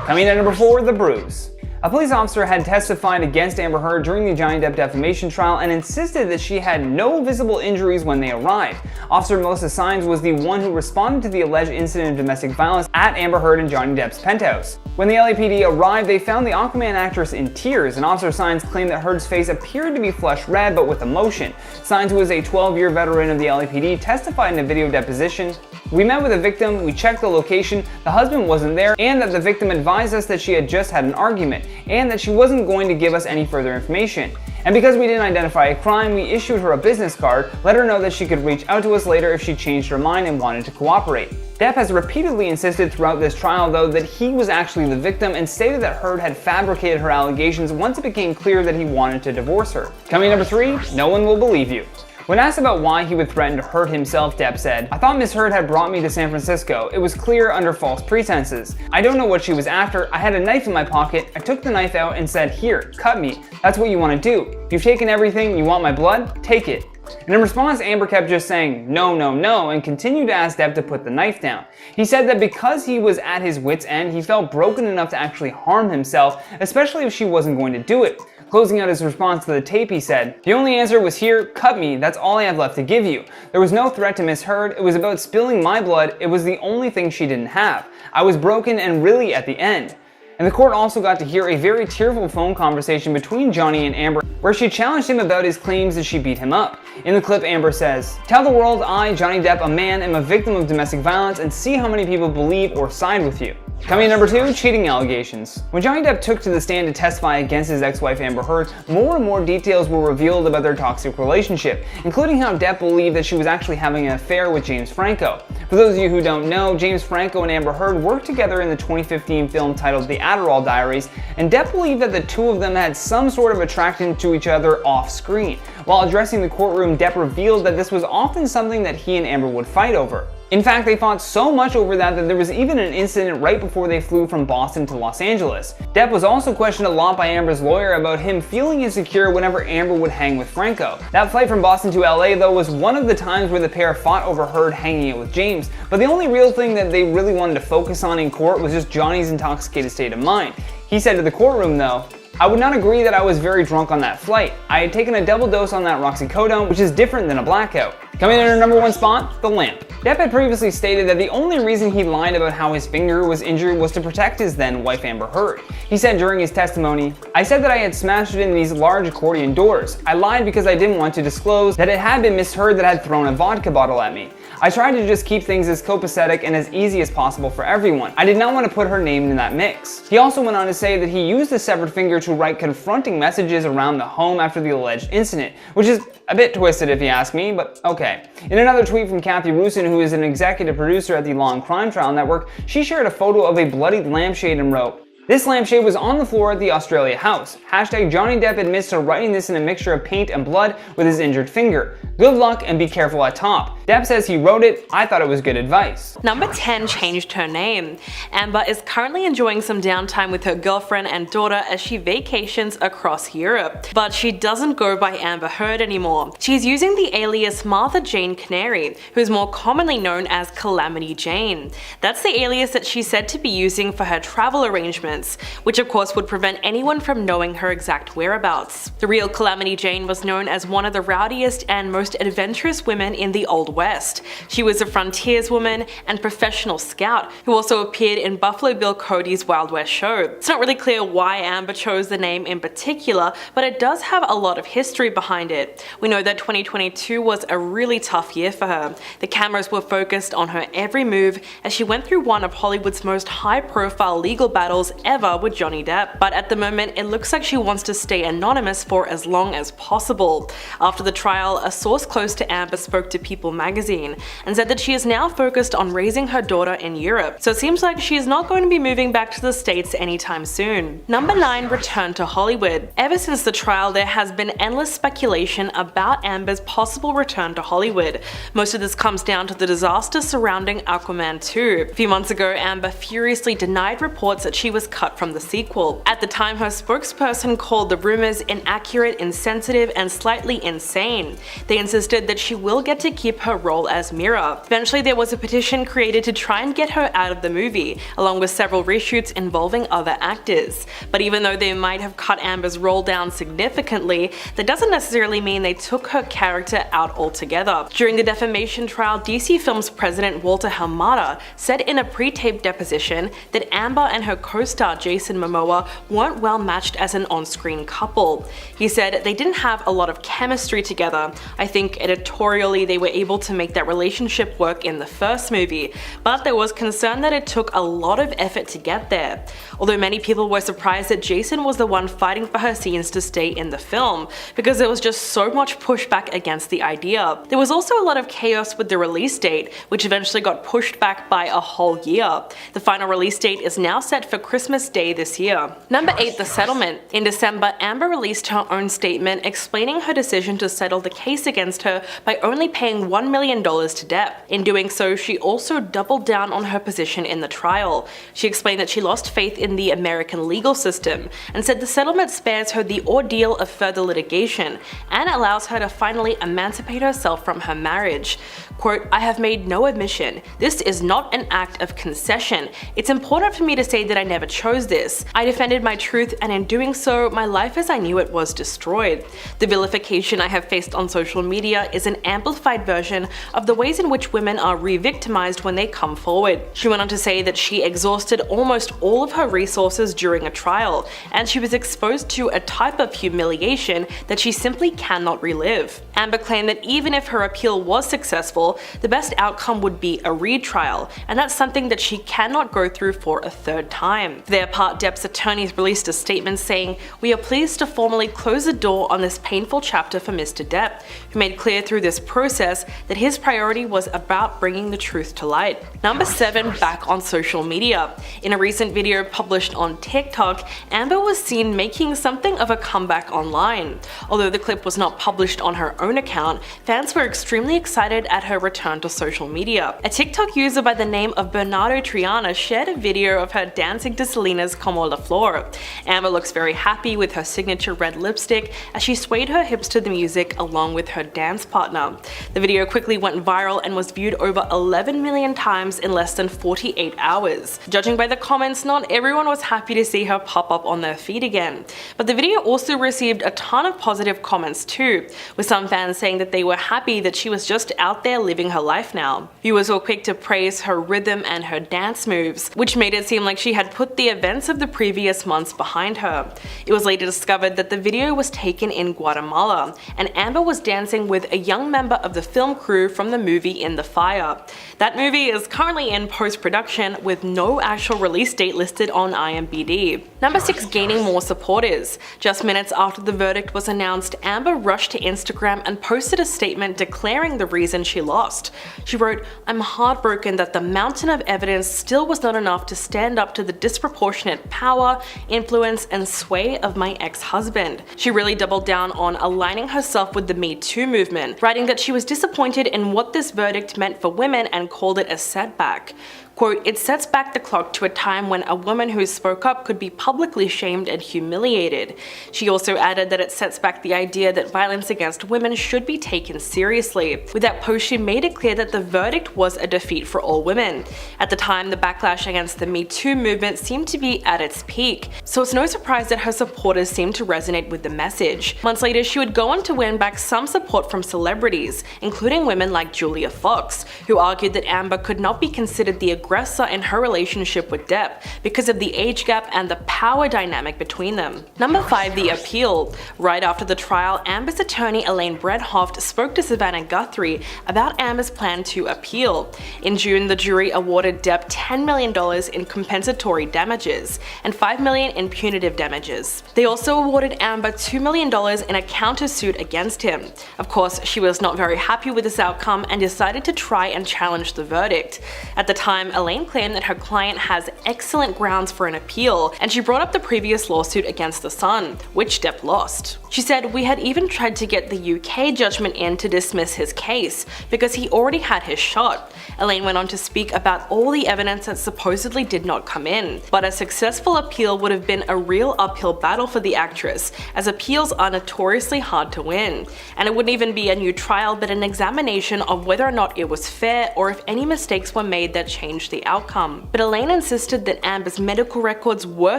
Coming in at number 4, the bruise. A police officer had testified against Amber Heard during the Johnny Depp defamation trial and insisted that she had no visible injuries when they arrived. Officer Melissa Sines was the one who responded to the alleged incident of domestic violence at Amber Heard and Johnny Depp's penthouse. When the LAPD arrived, they found the Aquaman actress in tears, and Officer Sines claimed that Heard's face appeared to be flushed red but with emotion. Sines, who is a 12-year veteran of the LAPD, testified in a video deposition, "We met with the victim, we checked the location, the husband wasn't there, and that the victim advised us that she had just had an argument, and that she wasn't going to give us any further information. And because we didn't identify a crime, we issued her a business card, let her know that she could reach out to us later if she changed her mind and wanted to cooperate." Depp has repeatedly insisted throughout this trial, though, that he was actually the victim and stated that Heard had fabricated her allegations once it became clear that he wanted to divorce her. Coming at number 3, no one will believe you. When asked about why he would threaten to hurt himself, Depp said, "I thought Miss Heard had brought me to San Francisco. It was clear under false pretenses. I don't know what she was after. I had a knife in my pocket. I took the knife out and said, 'Here, cut me. That's what you want to do. You've taken everything. You want my blood? Take it.'" And in response, Amber kept just saying, "No, no, no," and continued to ask Depp to put the knife down. He said that because he was at his wit's end, he felt broken enough to actually harm himself, especially if she wasn't going to do it. Closing out his response to the tape, he said, "The only answer was here, cut me, that's all I have left to give you. There was no threat to Miss Heard, it was about spilling my blood, it was the only thing she didn't have. I was broken and really at the end." And the court also got to hear a very tearful phone conversation between Johnny and Amber, where she challenged him about his claims that she beat him up. In the clip, Amber says, "Tell the world I, Johnny Depp, a man, am a victim of domestic violence and see how many people believe or side with you." Coming at number 2, cheating allegations. When Johnny Depp took to the stand to testify against his ex-wife Amber Heard, more and more details were revealed about their toxic relationship, including how Depp believed that she was actually having an affair with James Franco. For those of you who don't know, James Franco and Amber Heard worked together in the 2015 film titled The Adderall Diaries, and Depp believed that the two of them had some sort of attraction to each other off-screen. While addressing the courtroom, Depp revealed that this was often something that he and Amber would fight over. In fact, they fought so much over that there was even an incident right before they flew from Boston to Los Angeles. Depp was also questioned a lot by Amber's lawyer about him feeling insecure whenever Amber would hang with Franco. That flight from Boston to LA, though, was one of the times where the pair fought over Heard hanging out with James, but the only real thing that they really wanted to focus on in court was just Johnny's intoxicated state of mind. He said to the courtroom, though, "I would not agree that I was very drunk on that flight. I had taken a double dose on that roxicodone, which is different than a blackout." Coming in at our number 1 spot, the lamp. Depp had previously stated that the only reason he lied about how his finger was injured was to protect his then wife Amber Heard. He said during his testimony, "I said that I had smashed it in these large accordion doors. I lied because I didn't want to disclose that it had been Miss Heard that had thrown a vodka bottle at me. I tried to just keep things as copacetic and as easy as possible for everyone. I did not want to put her name in that mix." He also went on to say that he used the severed finger to write confronting messages around the home after the alleged incident, which is a bit twisted if you ask me, but okay. In another tweet from Kathy Rusin, who is an executive producer at the Law and Crime Trial Network, she shared a photo of a bloodied lampshade and wrote, "This lampshade was on the floor at the Australia house. Hashtag Johnny Depp admits to writing this in a mixture of paint and blood with his injured finger. Good luck and be careful at top. Depp says he wrote it. I thought it was good advice." Number 10 changed her name. Amber is currently enjoying some downtime with her girlfriend and daughter as she vacations across Europe. But she doesn't go by Amber Heard anymore. She's using the alias Martha Jane Canary, who is more commonly known as Calamity Jane. That's the alias that she's said to be using for her travel arrangements, which of course would prevent anyone from knowing her exact whereabouts. The real Calamity Jane was known as one of the rowdiest and most adventurous women in the Old West. She was a frontierswoman and professional scout who also appeared in Buffalo Bill Cody's Wild West show. It's not really clear why Amber chose the name in particular, but it does have a lot of history behind it. We know that 2022 was a really tough year for her. The cameras were focused on her every move as she went through one of Hollywood's most high-profile legal battles ever with Johnny Depp. But at the moment, it looks like she wants to stay anonymous for as long as possible. After the trial, a source close to Amber spoke to People magazine and said that she is now focused on raising her daughter in Europe, so it seems like she is not going to be moving back to the States anytime soon. Number 9, return to Hollywood. Ever since the trial, there has been endless speculation about Amber's possible return to Hollywood. Most of this comes down to the disaster surrounding Aquaman 2. A few months ago, Amber furiously denied reports that she was cut from the sequel. At the time, her spokesperson called the rumors inaccurate, insensitive, and slightly insane. They insisted that she will get to keep her role as Mira. Eventually, there was a petition created to try and get her out of the movie, along with several reshoots involving other actors. But even though they might have cut Amber's role down significantly, that doesn't necessarily mean they took her character out altogether. During the defamation trial, DC Films president Walter Hamada said in a pre-taped deposition that Amber and her co-star co-star Jason Momoa weren't well matched as an on-screen couple. He said they didn't have a lot of chemistry together. I think editorially they were able to make that relationship work in the first movie, but there was concern that it took a lot of effort to get there. Although many people were surprised that Jason was the one fighting for her scenes to stay in the film, because there was just so much pushback against the idea. There was also a lot of chaos with the release date, which eventually got pushed back by a whole year. The final release date is now set for Christmas Day this year. Number 8. The settlement. In December, Amber released her own statement explaining her decision to settle the case against her by only paying $1 million to Depp. In doing so, she also doubled down on her position in the trial. She explained that she lost faith in the American legal system and said the settlement spares her the ordeal of further litigation and allows her to finally emancipate herself from her marriage. Quote, "I have made no admission. This is not an act of concession. It's important for me to say that I never chose this. I defended my truth, and in doing so, my life as I knew it was destroyed. The vilification I have faced on social media is an amplified version of the ways in which women are re-victimized when they come forward." She went on to say that she exhausted almost all of her resources during a trial, and she was exposed to a type of humiliation that she simply cannot relive. Amber claimed that even if her appeal was successful, the best outcome would be a retrial, and that's something that she cannot go through for a third time. For their part, Depp's attorneys released a statement saying, "We are pleased to formally close the door on this painful chapter for Mr. Depp, who made clear through this process that his priority was about bringing the truth to light." Number 7. Back on social media. In a recent video published on TikTok, Amber was seen making something of a comeback online. Although the clip was not published on her own account, fans were extremely excited at her return to social media. A TikTok user by the name of Bernardo Triana shared a video of her dancing to Selena's Como La Flor. Amber looks very happy with her signature red lipstick as she swayed her hips to the music along with her dance partner. The video quickly went viral and was viewed over 11 million times in less than 48 hours. Judging by the comments, not everyone was happy to see her pop up on their feed again. But the video also received a ton of positive comments too, with some fans saying that they were happy that she was just out there living her life now. Viewers were quick to praise her rhythm and her dance moves, which made it seem like she had put the events of the previous months behind her. It was later discovered that the video was taken in Guatemala, and Amber was dancing with a young member of the film crew from the movie In the Fire. That movie is currently in post-production with no actual release date listed on IMDb. Number 6. Gaining more supporters. Just minutes after the verdict was announced, Amber rushed to Instagram and posted a statement declaring the reason she lost. She wrote, "I'm heartbroken that the mountain of evidence still was not enough to stand up to the disproportionate power, influence, and sway of my ex-husband." She really doubled down on aligning herself with the Me Too movement, writing that she was disappointed in what this verdict meant for women and called it a setback. Quote, "It sets back the clock to a time when a woman who spoke up could be publicly shamed and humiliated." She also added that it sets back the idea that violence against women should be taken seriously. With that post, she made it clear that the verdict was a defeat for all women. At the time, the backlash against the Me Too movement seemed to be at its peak, so it's no surprise that her supporters seemed to resonate with the message. Months later, she would go on to win back some support from celebrities, including women like Julia Fox, who argued that Amber could not be considered the aggressor in her relationship with Depp because of the age gap and the power dynamic between them. Number 5. The appeal. Right after the trial, Amber's attorney Elaine Bredhoft spoke to Savannah Guthrie about Amber's plan to appeal. In June, the jury awarded Depp $10 million in compensatory damages and $5 million in punitive damages. They also awarded Amber $2 million in a countersuit against him. Of course, she was not very happy with this outcome and decided to try and challenge the verdict. At the time, Elaine claimed that her client has excellent grounds for an appeal, and she brought up the previous lawsuit against the Sun, which Depp lost. She said, "We had even tried to get the UK judgment in to dismiss his case, because he already had his shot." Elaine went on to speak about all the evidence that supposedly did not come in, but a successful appeal would have been a real uphill battle for the actress, as appeals are notoriously hard to win. And it wouldn't even be a new trial, but an examination of whether or not it was fair or if any mistakes were made that changed the outcome. But Elaine insisted that Amber's medical records were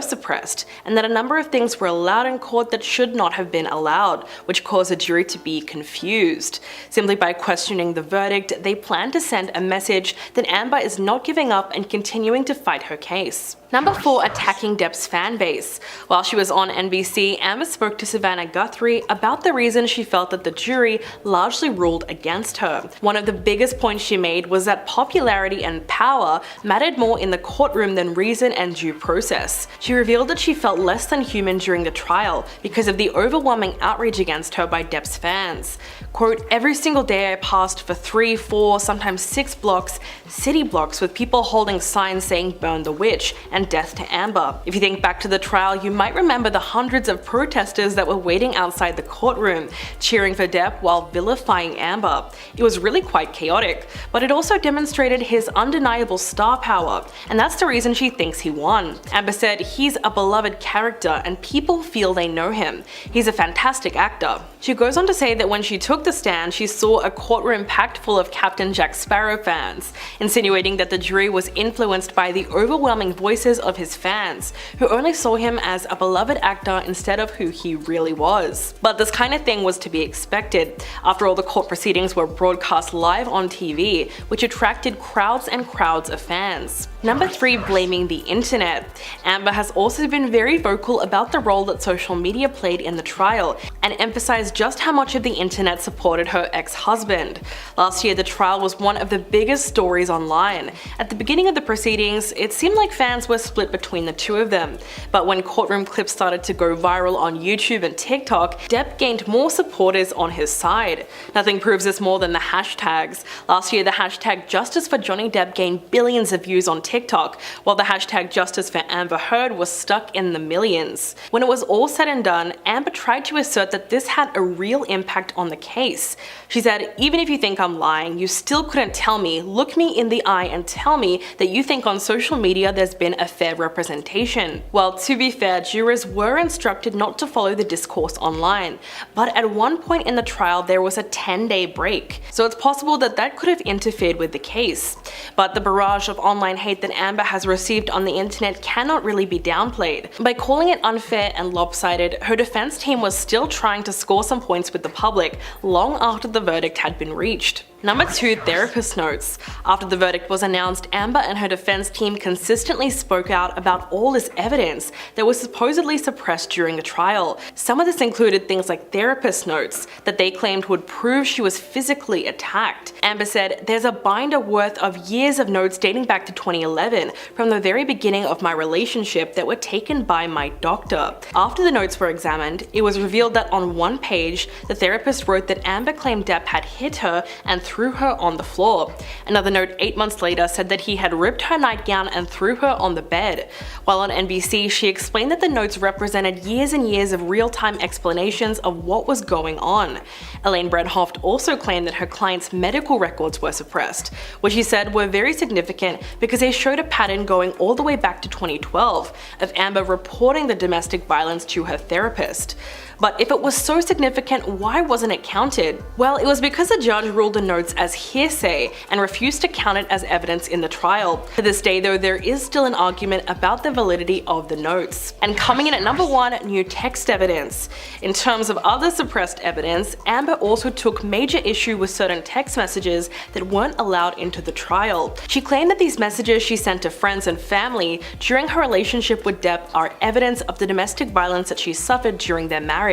suppressed, and that a number of things were allowed in court that should not have been allowed, which caused the jury to be confused. Simply by questioning the verdict, they plan to send a message that Amber is not giving up and continuing to fight her case. Number 4. Attacking Depp's fan base. While she was on NBC, Amber spoke to Savannah Guthrie about the reason she felt that the jury largely ruled against her. One of the biggest points she made was that popularity and power mattered more in the courtroom than reason and due process. She revealed that she felt less than human during the trial because of the overwhelming outrage against her by Depp's fans. Quote, "Every single day I passed for 3, 4, sometimes 6 blocks, city blocks, with people holding signs saying 'Burn the Witch' and 'Death to Amber.'" If you think back to the trial, you might remember the hundreds of protesters that were waiting outside the courtroom, cheering for Depp while vilifying Amber. It was really quite chaotic, but it also demonstrated his undeniable star power, and that's the reason she thinks he won. Amber said, "He's a beloved character and people feel they know him. He's a fantastic actor." She goes on to say that when she took the stand, she saw a courtroom packed full of Captain Jack Sparrow fans, insinuating that the jury was influenced by the overwhelming voices of his fans, who only saw him as a beloved actor instead of who he really was. But this kind of thing was to be expected. After all, the court proceedings were broadcast live on TV, which attracted crowds and crowds of fans. Number 3. Blaming the internet. Amber has also been very vocal about the role that social media played in the trial, and emphasized just how much of the internet supported her ex-husband. Last year, the trial was one of the biggest stories online. At the beginning of the proceedings, it seemed like fans were split between the two of them, but when courtroom clips started to go viral on YouTube and TikTok, Depp gained more supporters on his side. Nothing proves this more than the hashtags. Last year, the hashtag Justice for Johnny Depp gained billions of views on TikTok, while the hashtag Justice for Amber Heard was stuck in the millions. When it was all said and done, Amber tried to assert that this had a real impact on the case. She said, "Even if you think I'm lying, you still couldn't tell me, look me in the eye and tell me that you think on social media there's been a fair representation." Well, to be fair, jurors were instructed not to follow the discourse online, but at one point in the trial there was a 10-day break, so it's possible that that could have interfered with the case. But the barrage of online hate that Amber has received on the internet cannot really be downplayed. By calling it unfair and lopsided, her defense team was still trying to score some points with the public long after the verdict had been reached. Number 2. Therapist notes. After the verdict was announced, Amber and her defense team consistently spoke out about all this evidence that was supposedly suppressed during the trial. Some of this included things like therapist notes that they claimed would prove she was physically attacked. Amber said, "There's a binder worth of years of notes dating back to 2011 from the very beginning of my relationship that were taken by my doctor." After the notes were examined, it was revealed that on one page, the therapist wrote that Amber claimed Depp had hit her and threw her on the floor. Another note 8 months later said that he had ripped her nightgown and threw her on the bed. While on NBC, she explained that the notes represented years and years of real-time explanations of what was going on. Elaine Brenhoft also claimed that her client's medical records were suppressed, which she said were very significant because they showed a pattern going all the way back to 2012 of Amber reporting the domestic violence to her therapist. But if it was so significant, why wasn't it counted? Well, it was because the judge ruled the notes as hearsay and refused to count it as evidence in the trial. To this day though, there is still an argument about the validity of the notes. And coming in at number 1, new text evidence. In terms of other suppressed evidence, Amber also took major issue with certain text messages that weren't allowed into the trial. She claimed that these messages she sent to friends and family during her relationship with Depp are evidence of the domestic violence that she suffered during their marriage.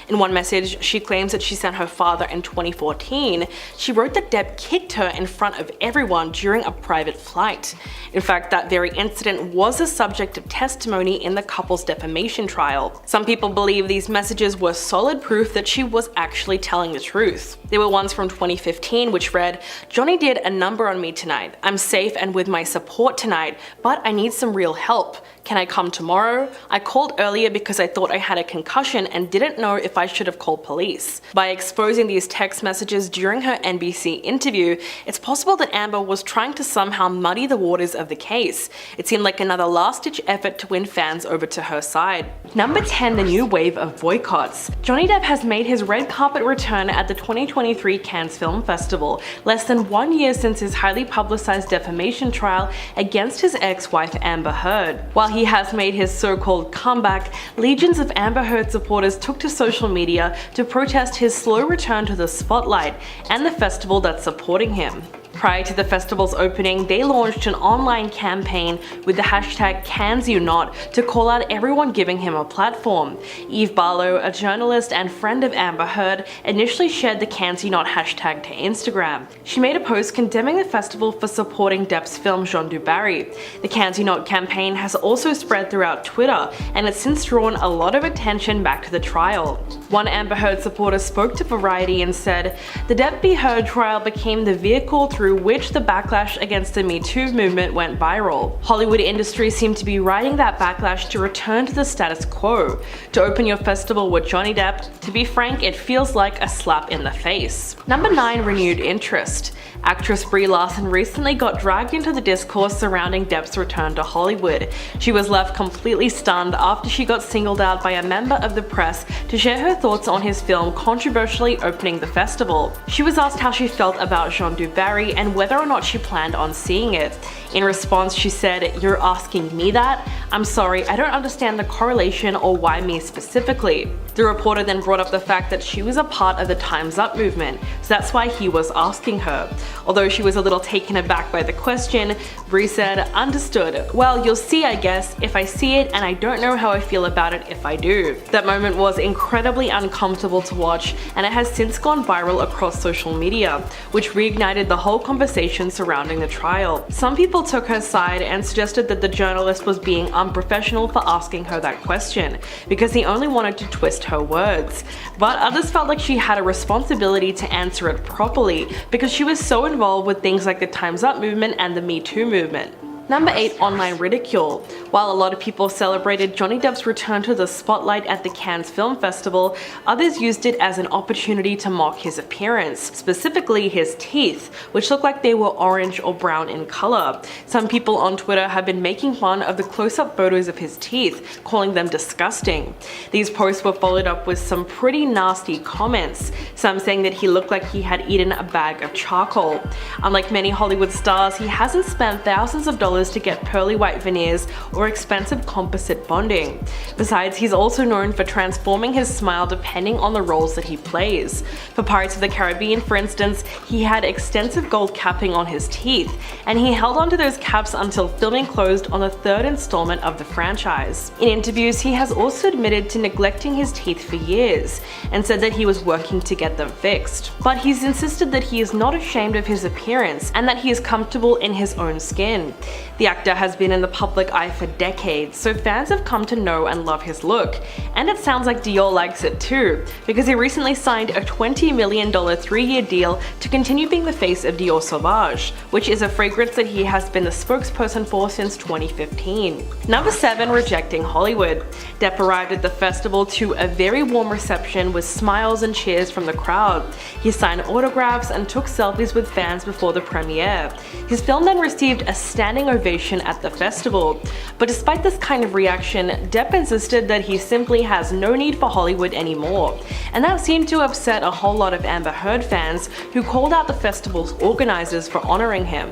In one message, she claims that she sent her father in 2014. She wrote that Depp kicked her in front of everyone during a private flight. In fact, that very incident was the subject of testimony in the couple's defamation trial. Some people believe these messages were solid proof that she was actually telling the truth. There were ones from 2015 which read, "Johnny did a number on me tonight. I'm safe and with my support tonight, but I need some real help. Can I come tomorrow? I called earlier because I thought I had a concussion and didn't know if I should have called police." By exposing these text messages during her NBC interview, it's possible that Amber was trying to somehow muddy the waters of the case. It seemed like another last-ditch effort to win fans over to her side. Number 10, the new wave of boycotts. Johnny Depp has made his red carpet return at the 2023 Cannes Film Festival, less than 1 year since his highly publicized defamation trial against his ex-wife Amber Heard. While he has made his so-called comeback, legions of Amber Heard supporters took to social media to protest his slow return to the spotlight and the festival that's supporting him. Prior to the festival's opening, they launched an online campaign with the hashtag #CansYouNot to call out everyone giving him a platform. Eve Barlow, a journalist and friend of Amber Heard, initially shared the #CansYouNot hashtag to Instagram. She made a post condemning the festival for supporting Depp's film Jean du Barry. The #CansYouNot campaign has also spread throughout Twitter, and it's since drawn a lot of attention back to the trial. One Amber Heard supporter spoke to Variety and said, "The Depp v. Heard trial became the vehicle through which the backlash against the Me Too movement went viral. Hollywood industry seemed to be riding that backlash to return to the status quo. To open your festival with Johnny Depp, to be frank, it feels like a slap in the face." Number 9, renewed interest. Actress Brie Larson recently got dragged into the discourse surrounding Depp's return to Hollywood. She was left completely stunned after she got singled out by a member of the press to share her thoughts on his film controversially opening the festival. She was asked how she felt about Jean du Barry and whether or not she planned on seeing it. In response, she said, "You're asking me that? I'm sorry, I don't understand the correlation or why me specifically." The reporter then brought up the fact that she was a part of the Time's Up movement, so that's why he was asking her. Although she was a little taken aback by the question, Brie said, "Understood. Well, you'll see, I guess, if I see it, and I don't know how I feel about it if I do." That moment was incredibly uncomfortable to watch, and it has since gone viral across social media, which reignited the whole conversation surrounding the trial. Some people took her side and suggested that the journalist was being unprofessional for asking her that question, because he only wanted to twist her words. But others felt like she had a responsibility to answer it properly, because she was so involved with things like the Time's Up movement and the Me Too movement. Number 8, online ridicule. While a lot of people celebrated Johnny Depp's return to the spotlight at the Cannes Film Festival, others used it as an opportunity to mock his appearance, specifically his teeth, which looked like they were orange or brown in color. Some people on Twitter have been making fun of the close-up photos of his teeth, calling them disgusting. These posts were followed up with some pretty nasty comments, some saying that he looked like he had eaten a bag of charcoal. Unlike many Hollywood stars, he hasn't spent thousands of dollars to get pearly white veneers or expensive composite bonding. Besides, he's also known for transforming his smile depending on the roles that he plays. For Pirates of the Caribbean, for instance, he had extensive gold capping on his teeth, and he held onto those caps until filming closed on the 3rd installment of the franchise. In interviews, he has also admitted to neglecting his teeth for years, and said that he was working to get them fixed. But he's insisted that he is not ashamed of his appearance, and that he is comfortable in his own skin. The actor has been in the public eye for decades, so fans have come to know and love his look. And it sounds like Dior likes it too, because he recently signed a $20 million 3-year deal to continue being the face of Dior Sauvage, which is a fragrance that he has been the spokesperson for since 2015. Number 7, rejecting Hollywood. Depp arrived at the festival to a very warm reception with smiles and cheers from the crowd. He signed autographs and took selfies with fans before the premiere. His film then received a standing ovation at the festival. But despite this kind of reaction, Depp insisted that he simply has no need for Hollywood anymore. And that seemed to upset a whole lot of Amber Heard fans who called out the festival's organizers for honoring him.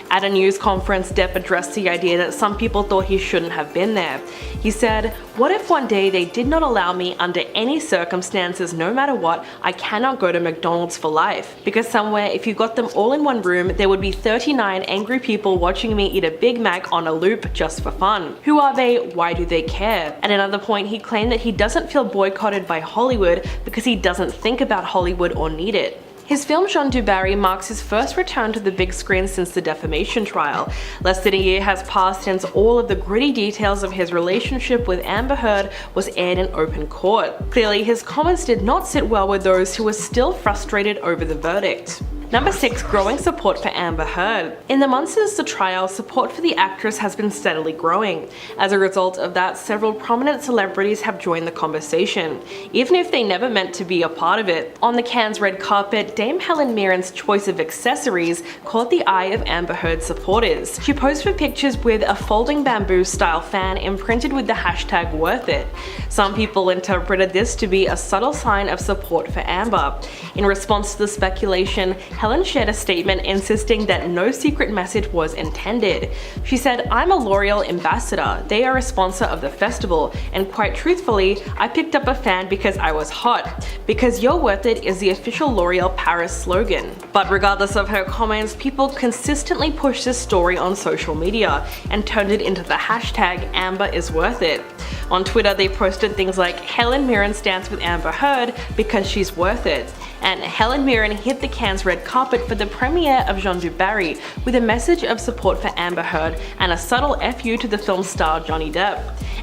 At a news conference, Depp addressed the idea that some people thought he shouldn't have been there. He said, "What if one day they did not allow me under any circumstances, no matter what, I cannot go to McDonald's for life? Because somewhere, if you got them all in one room, there would be 39 angry people watching me eat a Big Mac on a loop just for fun. Who are they? Why do they care?" At another point, he claimed that he doesn't feel boycotted by Hollywood because he doesn't think about Hollywood or need it. His film Jean du Barry marks his first return to the big screen since the defamation trial. Less than a year has passed since all of the gritty details of his relationship with Amber Heard was aired in open court. Clearly, his comments did not sit well with those who were still frustrated over the verdict. Number 6, growing support for Amber Heard. In the months since the trial, support for the actress has been steadily growing. As a result of that, several prominent celebrities have joined the conversation, even if they never meant to be a part of it. On the Cannes red carpet, Dame Helen Mirren's choice of accessories caught the eye of Amber Heard supporters. She posed for pictures with a folding bamboo style fan imprinted with the hashtag #WorthIt. Some people interpreted this to be a subtle sign of support for Amber. In response to the speculation, Helen shared a statement insisting that no secret message was intended. She said, "I'm a L'Oreal ambassador. They are a sponsor of the festival, and quite truthfully, I picked up a fan because I was hot. Because you're worth it is the official L'Oreal Paris slogan." But regardless of her comments, people consistently pushed this story on social media and turned it into the hashtag #AmberIsWorthIt. On Twitter, they posted things like Helen Mirren stands with Amber Heard because she's worth it, and Helen Mirren hit the Cannes red carpet for the premiere of Jean du Barry with a message of support for Amber Heard and a subtle FU to the film star Johnny Depp.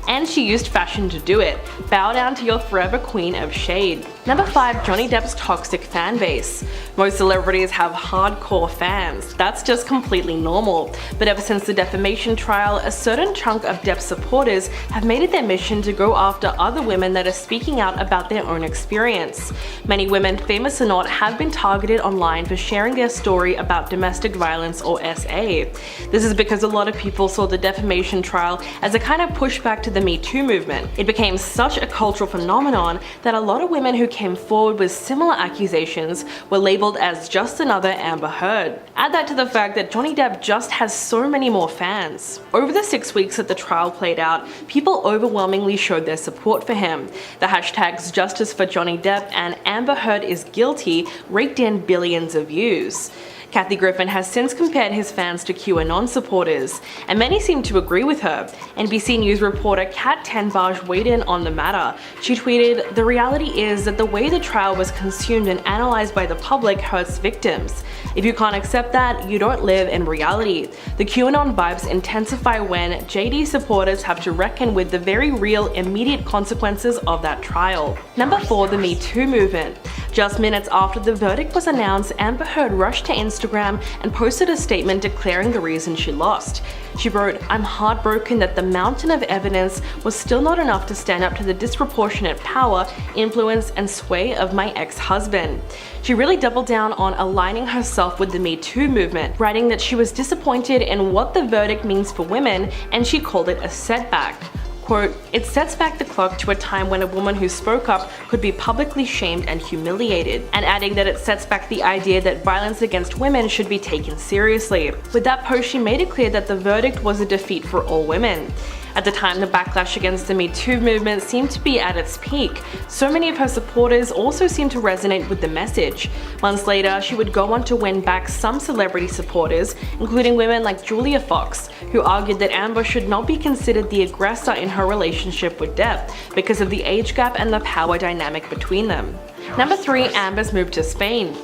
And she used fashion to do it. Bow down to your forever queen of shade. Number 5. Johnny Depp's toxic fan base. Most celebrities have hardcore fans. That's just completely normal. But ever since the defamation trial, a certain chunk of Depp's supporters have made it their mission to go after other women that are speaking out about their own experience. Many women, famous or not, have been targeted online for sharing their story about domestic violence or SA. This is because a lot of people saw the defamation trial as a kind of pushback to the Me Too movement. It became such a cultural phenomenon that a lot of women who came forward with similar accusations were labeled as just another Amber Heard. Add that to the fact that Johnny Depp just has so many more fans. Over the 6 weeks that the trial played out, people overwhelmingly showed their support for him. The hashtags Justice for Johnny Depp and Amber Heard is guilty raked in billions of views. Kathy Griffin has since compared his fans to QAnon supporters, and many seem to agree with her. NBC News reporter Kat Tenbarge weighed in on the matter. She tweeted, "The reality is that the way the trial was consumed and analyzed by the public hurts victims. If you can't accept that, you don't live in reality. The QAnon vibes intensify when JD supporters have to reckon with the very real, immediate consequences of that trial." Number 4. The Me Too movement. Just minutes after the verdict was announced, Amber Heard rushed to Instagram and posted a statement declaring the reason she lost. She wrote, "I'm heartbroken that the mountain of evidence was still not enough to stand up to the disproportionate power, influence, and sway of my ex-husband." She really doubled down on aligning herself with the Me Too movement, writing that she was disappointed in what the verdict means for women, and she called it a setback. Quote, "It sets back the clock to a time when a woman who spoke up could be publicly shamed and humiliated," and adding that it sets back the idea that violence against women should be taken seriously. With that post, she made it clear that the verdict was a defeat for all women. At the time, the backlash against the Me Too movement seemed to be at its peak. So many of her supporters also seemed to resonate with the message. Months later, she would go on to win back some celebrity supporters, including women like Julia Fox, who argued that Amber should not be considered the aggressor in her relationship with Depp because of the age gap and the power dynamic between them. Number 3. Amber's move to Spain.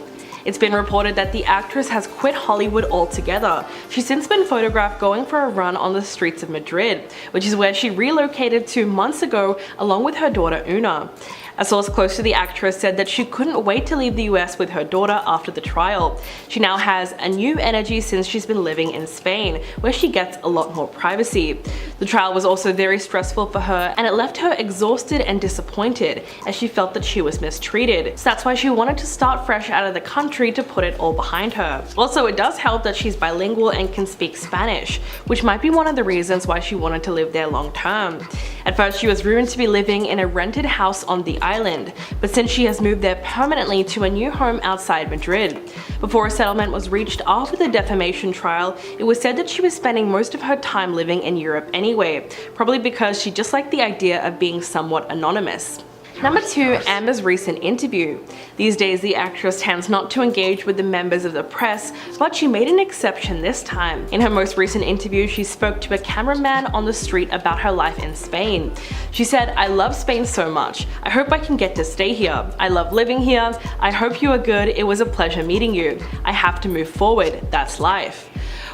It's been reported that the actress has quit Hollywood altogether. She's since been photographed going for a run on the streets of Madrid, which is where she relocated to months ago along with her daughter Una. A source close to the actress said that she couldn't wait to leave the US with her daughter after the trial. She now has a new energy since she's been living in Spain, where she gets a lot more privacy. The trial was also very stressful for her, and it left her exhausted and disappointed as she felt that she was mistreated. So that's why she wanted to start fresh out of the country to put it all behind her. Also, it does help that she's bilingual and can speak Spanish, which might be one of the reasons why she wanted to live there long term. At first, she was rumored to be living in a rented house on the island, but since she has moved there permanently to a new home outside Madrid. Before a settlement was reached after the defamation trial, it was said that she was spending most of her time living in Europe anyway, probably because she just liked the idea of being somewhat anonymous. Number 2. Amber's recent interview. These days, the actress tends not to engage with the members of the press, but she made an exception this time. In her most recent interview, she spoke to a cameraman on the street about her life in Spain. She said, "I love Spain so much. I hope I can get to stay here. I love living here. I hope you are good. It was a pleasure meeting you. I have to move forward. That's life."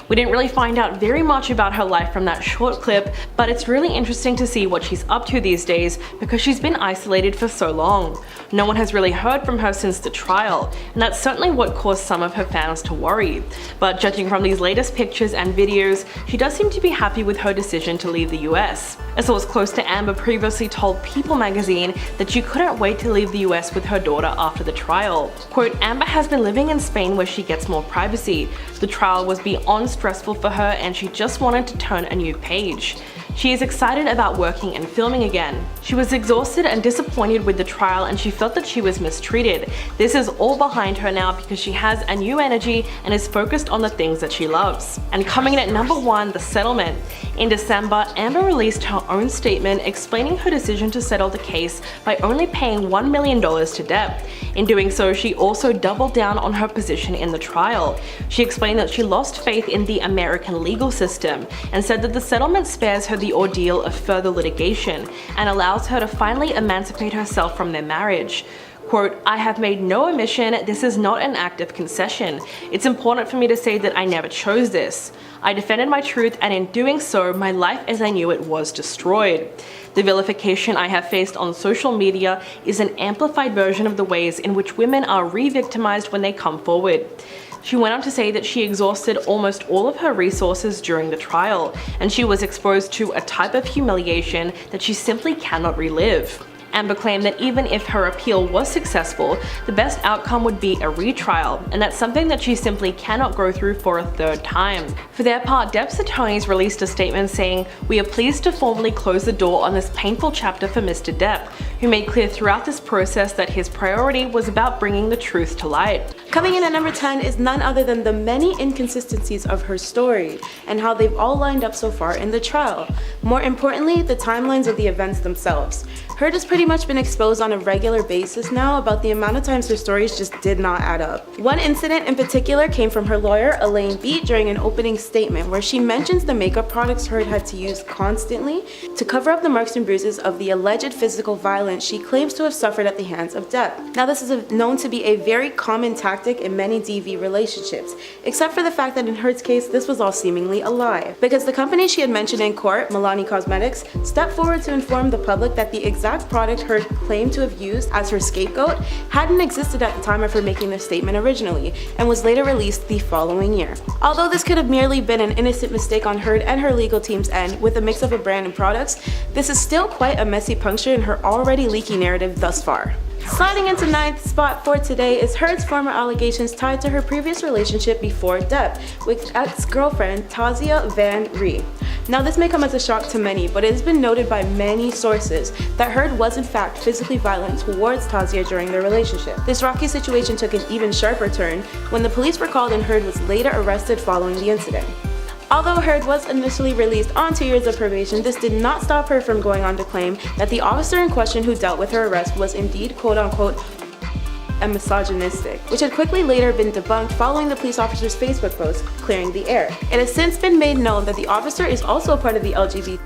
We didn't really find out very much about her life from that short clip, but it's really interesting to see what she's up to these days because she's been isolated for so long. No one has really heard from her since the trial, and that's certainly what caused some of her fans to worry. But judging from these latest pictures and videos, she does seem to be happy with her decision to leave the US. A source close to Amber previously told People magazine that she couldn't wait to leave the US with her daughter after the trial. Quote, "Amber has been living in Spain where she gets more privacy. The trial was beyond stressful for her and she just wanted to turn a new page. She is excited about working and filming again. She was exhausted and disappointed with the trial, and she felt that she was mistreated. This is all behind her now because she has a new energy and is focused on the things that she loves. And coming in at number 1, the settlement. In December, Amber released her own statement explaining her decision to settle the case by only paying $1 million to Depp. In doing so, she also doubled down on her position in the trial. She explained that she lost faith in the American legal system and said that the settlement spares her the ordeal of further litigation and allows her to finally emancipate herself from their marriage. Quote, "I have made no omission, this is not an act of concession. It's important for me to say that I never chose this. I defended my truth, and in doing so, my life as I knew it was destroyed. The vilification I have faced on social media is an amplified version of the ways in which women are re-victimized when they come forward." She went on to say that she exhausted almost all of her resources during the trial, and she was exposed to a type of humiliation that she simply cannot relive. Amber claimed that even if her appeal was successful, the best outcome would be a retrial, and that's something that she simply cannot go through for a third time. For their part, Depp's attorneys released a statement saying, "We are pleased to formally close the door on this painful chapter for Mr. Depp, who made clear throughout this process that his priority was about bringing the truth to light." Coming in at number 10 is none other than the many inconsistencies of her story and how they've all lined up so far in the trial. More importantly, the timelines of the events themselves. Heard has pretty much been exposed on a regular basis now about the amount of times her stories just did not add up. One incident in particular came from her lawyer, Elaine Beat, during an opening statement where she mentions the makeup products Heard had to use constantly to cover up the marks and bruises of the alleged physical violence she claims to have suffered at the hands of Depp. Now, this is known to be a very common tactic in many DV relationships, except for the fact that in Heard's case, this was all seemingly a lie, because the company she had mentioned in court, Milani Cosmetics, stepped forward to inform the public that the exact product Heard claimed to have used as her scapegoat hadn't existed at the time of her making this statement originally, and was later released the following year. Although this could have merely been an innocent mistake on Heard and her legal team's end with a mix of a brand and products, this is still quite a messy puncture in her already leaky narrative thus far. Sliding into 9th spot for today is Heard's former allegations tied to her previous relationship before Depp with ex-girlfriend Tazia Van Ree. Now, this may come as a shock to many, but it has been noted by many sources that Heard was in fact physically violent towards Tazia during their relationship. This rocky situation took an even sharper turn when the police were called and Heard was later arrested following the incident. Although Heard was initially released on 2 years of probation, this did not stop her from going on to claim that the officer in question who dealt with her arrest was indeed quote-unquote and misogynistic, which had quickly later been debunked following the police officer's Facebook post clearing the air. It has since been made known that the officer is also a part of the LGBT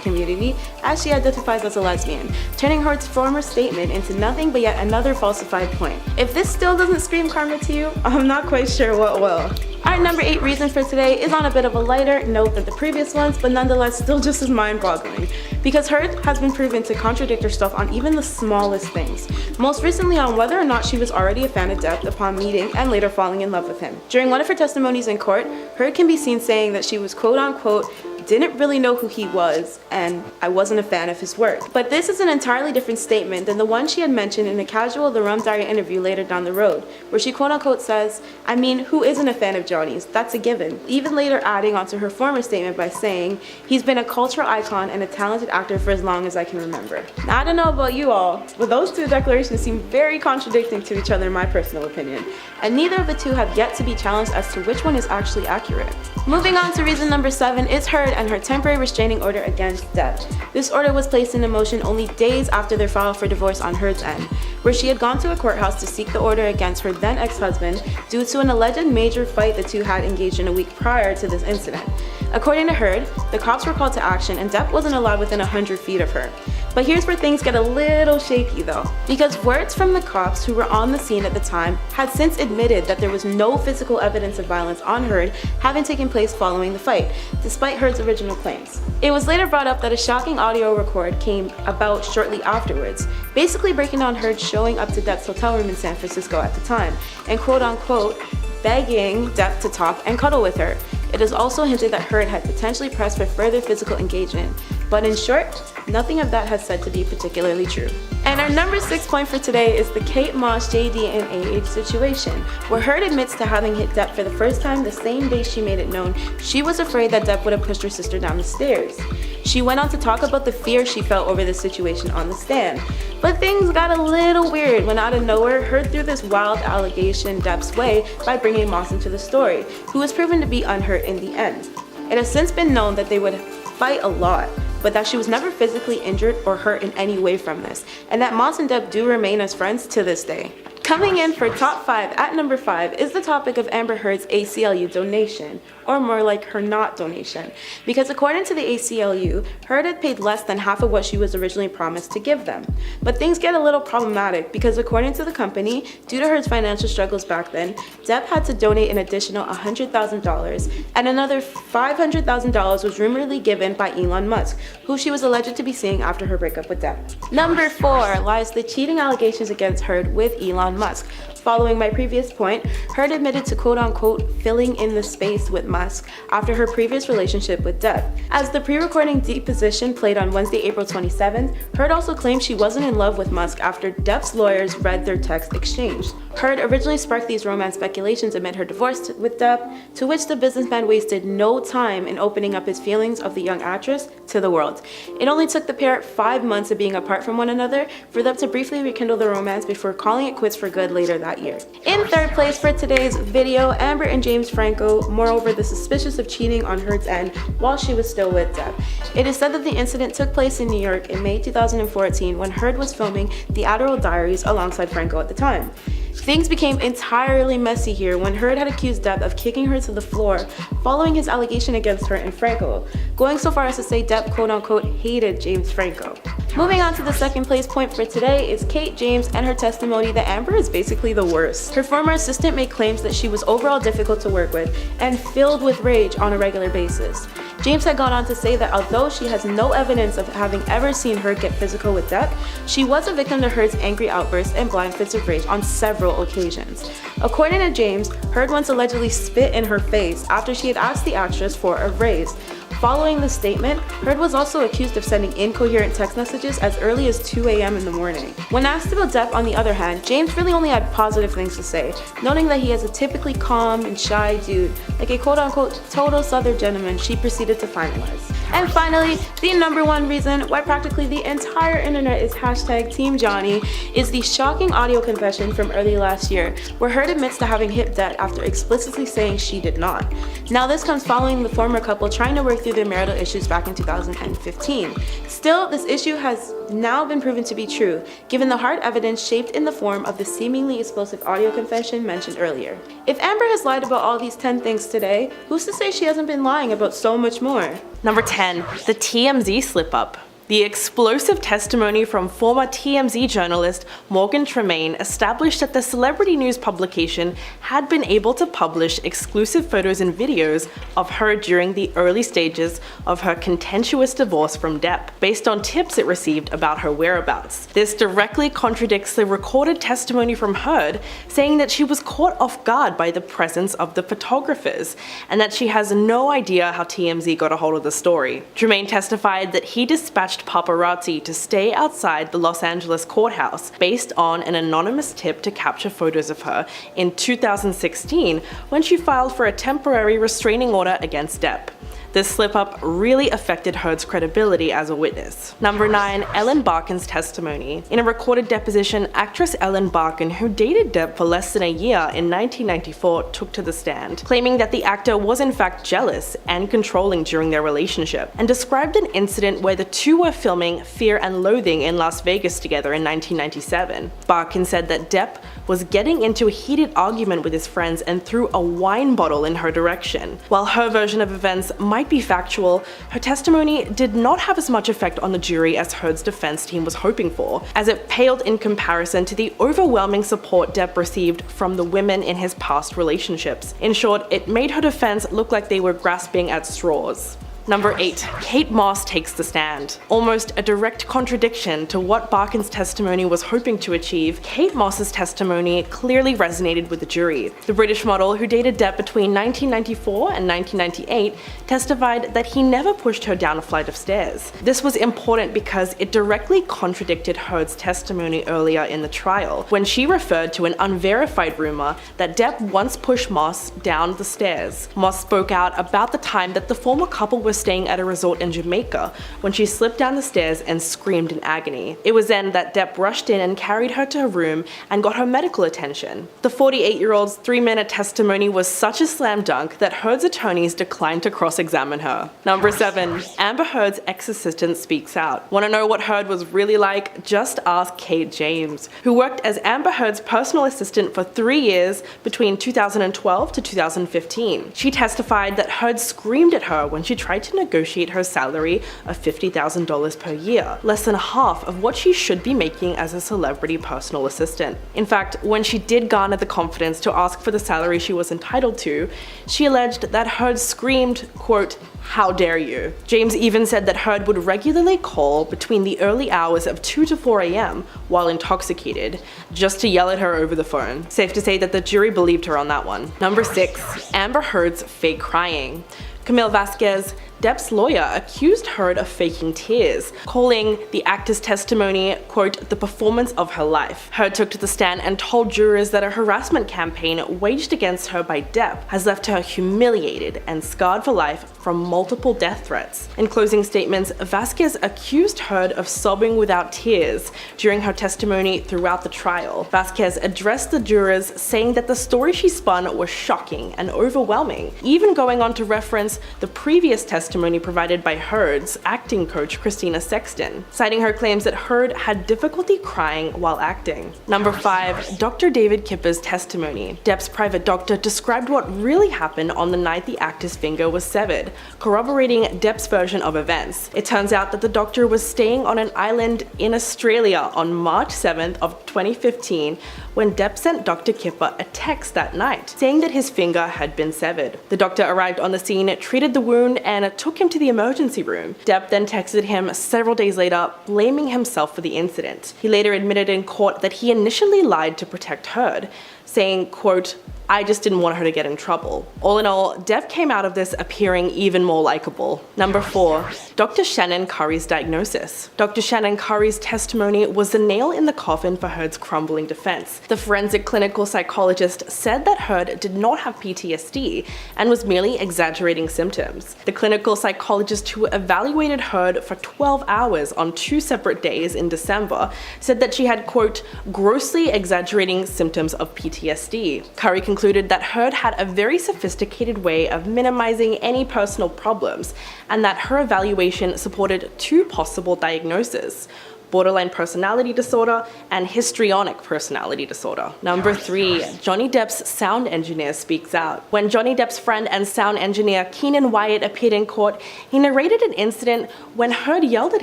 community, as she identifies as a lesbian, turning Heard's former statement into nothing but yet another falsified point. If this still doesn't scream karma to you, I'm not quite sure what will. Our number 8 reason for today is on a bit of a lighter note than the previous ones, but nonetheless still just as mind-boggling, because Heard has been proven to contradict herself on even the smallest things, most recently on whether or not she was already a fan of Depp upon meeting and later falling in love with him. During one of her testimonies in court, Heard can be seen saying that she was quote-unquote didn't really know who he was, and I wasn't a fan of his work. But this is an entirely different statement than the one she had mentioned in a casual The Rum Diary interview later down the road, where she quote-unquote says, "I mean, who isn't a fan of Johnny's? That's a given." Even later adding onto her former statement by saying, "He's been a cultural icon and a talented actor for as long as I can remember." Now, I don't know about you all, but those two declarations seem very contradicting to each other in my personal opinion, and neither of the two have yet to be challenged as to which one is actually accurate. Moving on to reason number 7 is Heard and her temporary restraining order against Depp. This order was placed into motion only days after their file for divorce on Heard's end, where she had gone to a courthouse to seek the order against her then ex-husband due to an alleged major fight the two had engaged in a week prior to this incident. According to Heard, the cops were called to action and Depp wasn't allowed within 100 feet of her. But here's where things get a little shaky though, because words from the cops who were on the scene at the time had since admitted that there was no physical evidence of violence on Heard having taken place following the fight, despite Heard's original claims. It was later brought up that a shocking audio record came about shortly afterwards, basically breaking down Heard showing up to Depp's hotel room in San Francisco at the time, and quote-unquote begging Depp to talk and cuddle with her. It is also hinted that Heard had potentially pressed for further physical engagement, but in short, nothing of that has said to be particularly true. And our number 6 point for today is the Kate Moss, JD, and AH situation, where Heard admits to having hit Depp for the first time the same day she made it known she was afraid that Depp would have pushed her sister down the stairs. She went on to talk about the fear she felt over this situation on the stand. But things got a little weird when out of nowhere, Heard threw this wild allegation Depp's way by bringing Moss into the story, who was proven to be unhurt in the end. It has since been known that they would fight a lot, but that she was never physically injured or hurt in any way from this, and that Moss and Depp do remain as friends to this day. Coming in for top 5 at number 5 is the topic of Amber Heard's ACLU donation, or more like her not donation, because according to the ACLU, Heard had paid less than half of what she was originally promised to give them. But things get a little problematic because according to the company, due to Heard's financial struggles back then, Depp had to donate an additional $100,000, and another $500,000 was rumoredly given by Elon Musk, who she was alleged to be seeing after her breakup with Depp. Number 4 lies the cheating allegations against Heard with Elon Musk. Following my previous point, Heard admitted to quote-unquote filling in the space with Musk after her previous relationship with Depp. As the pre-recording deposition played on Wednesday, April 27th, Heard also claimed she wasn't in love with Musk after Depp's lawyers read their text exchange. Heard originally sparked these romance speculations amid her divorce with Depp, to which the businessman wasted no time in opening up his feelings of the young actress to the world. It only took the pair 5 months of being apart from one another for them to briefly rekindle the romance before calling it quits for good later that year. In 3rd place for today's video, Amber and James Franco, moreover the suspicious of cheating on Heard's end while she was still with Depp. It is said that the incident took place in New York in May 2014 when Heard was filming The Adderall Diaries alongside Franco at the time. Things became entirely messy here when Heard had accused Depp of kicking her to the floor following his allegation against her and Franco, going so far as to say Depp quote-unquote hated James Franco. Moving on to the 2nd place point for today is Kate James and her testimony that Amber is basically the worst. Her former assistant made claims that she was overall difficult to work with and filled with rage on a regular basis. James had gone on to say that although she has no evidence of having ever seen Heard get physical with Depp, she was a victim to Heard's angry outbursts and blind fits of rage on several occasions. According to James, Heard once allegedly spit in her face after she had asked the actress for a raise. Following the statement, Heard was also accused of sending incoherent text messages as early as 2 a.m. in the morning. When asked about Depp, on the other hand, James really only had positive things to say, noting that he is a typically calm and shy dude, like a quote-unquote total southern gentleman she proceeded to finalize. And finally, the number 1 reason why practically the entire internet is hashtag Team Johnny is the shocking audio confession from early last year, where Heard admits to having hit Depp after explicitly saying she did not. Now this comes following the former couple trying to work through their marital issues back in 2015. Still, this issue has now been proven to be true, given the hard evidence shaped in the form of the seemingly explosive audio confession mentioned earlier. If Amber has lied about all these 10 things today, who's to say she hasn't been lying about so much more? Number 10, the TMZ slip-up. The explosive testimony from former TMZ journalist Morgan Tremaine established that the celebrity news publication had been able to publish exclusive photos and videos of her during the early stages of her contentious divorce from Depp, based on tips it received about her whereabouts. This directly contradicts the recorded testimony from Heard, saying that she was caught off guard by the presence of the photographers, and that she has no idea how TMZ got a hold of the story. Tremaine testified that he dispatched paparazzi to stay outside the Los Angeles courthouse based on an anonymous tip to capture photos of her in 2016 when she filed for a temporary restraining order against Depp. This slip-up really affected Heard's credibility as a witness. Number 9, Ellen Barkin's testimony. In a recorded deposition, actress Ellen Barkin, who dated Depp for less than a year in 1994, took to the stand, claiming that the actor was in fact jealous and controlling during their relationship, and described an incident where the two were filming Fear and Loathing in Las Vegas together in 1997. Barkin said that Depp was getting into a heated argument with his friends and threw a wine bottle in her direction. While her version of events might be factual, her testimony did not have as much effect on the jury as Heard's defense team was hoping for, as it paled in comparison to the overwhelming support Depp received from the women in his past relationships. In short, it made her defense look like they were grasping at straws. Number 8, Kate Moss takes the stand. Almost a direct contradiction to what Barkin's testimony was hoping to achieve, Kate Moss's testimony clearly resonated with the jury. The British model, who dated Depp between 1994 and 1998, testified that he never pushed her down a flight of stairs. This was important because it directly contradicted Heard's testimony earlier in the trial, when she referred to an unverified rumor that Depp once pushed Moss down the stairs. Moss spoke out about the time that the former couple was was staying at a resort in Jamaica when she slipped down the stairs and screamed in agony. It was then that Depp rushed in and carried her to her room and got her medical attention. The 48-year-old's 3-minute testimony was such a slam dunk that Heard's attorneys declined to cross-examine her. Number 7. Amber Heard's ex-assistant speaks out. Want to know what Heard was really like? Just ask Kate James, who worked as Amber Heard's personal assistant for 3 years between 2012 to 2015. She testified that Heard screamed at her when she tried to negotiate her salary of $50,000 per year, less than half of what she should be making as a celebrity personal assistant. In fact, when she did garner the confidence to ask for the salary she was entitled to, she alleged that Heard screamed, quote, "How dare you?" James even said that Heard would regularly call between the early hours of 2 to 4 a.m. while intoxicated, just to yell at her over the phone. Safe to say that the jury believed her on that one. Number 6. Amber Heard's fake crying. Camille Vasquez, Depp's lawyer, accused Heard of faking tears, calling the actor's testimony, quote, "the performance of her life." Heard took to the stand and told jurors that a harassment campaign waged against her by Depp has left her humiliated and scarred for life from multiple death threats. In closing statements, Vasquez accused Heard of sobbing without tears during her testimony throughout the trial. Vasquez addressed the jurors, saying that the story she spun was shocking and overwhelming, even going on to reference the previous testimony provided by Heard's acting coach Christina Sexton, citing her claims that Heard had difficulty crying while acting. Number 5. Dr. David Kipper's testimony. Depp's private doctor described what really happened on the night the actor's finger was severed, corroborating Depp's version of events. It turns out that the doctor was staying on an island in Australia on March 7th of 2015 when Depp sent Dr. Kipper a text that night, saying that his finger had been severed. The doctor arrived on the scene, treated the wound, and took him to the emergency room. Depp then texted him several days later, blaming himself for the incident. He later admitted in court that he initially lied to protect Heard, saying, quote, "I just didn't want her to get in trouble." All in all, Depp came out of this appearing even more likable. Number 4. Dr. Shannon Curry's diagnosis. Dr. Shannon Curry's testimony was the nail in the coffin for Heard's crumbling defense. The forensic clinical psychologist said that Heard did not have PTSD and was merely exaggerating symptoms. The clinical psychologist who evaluated Heard for 12 hours on 2 separate days in December said that she had, quote, "grossly exaggerating symptoms of PTSD. Curry concluded that Heard had a very sophisticated way of minimizing any personal problems, and that her evaluation supported 2 possible diagnoses: borderline personality disorder and histrionic personality disorder. Number 3. Johnny Depp's sound engineer speaks out. When Johnny Depp's friend and sound engineer Keenan Wyatt appeared in court, he narrated an incident when Heard yelled at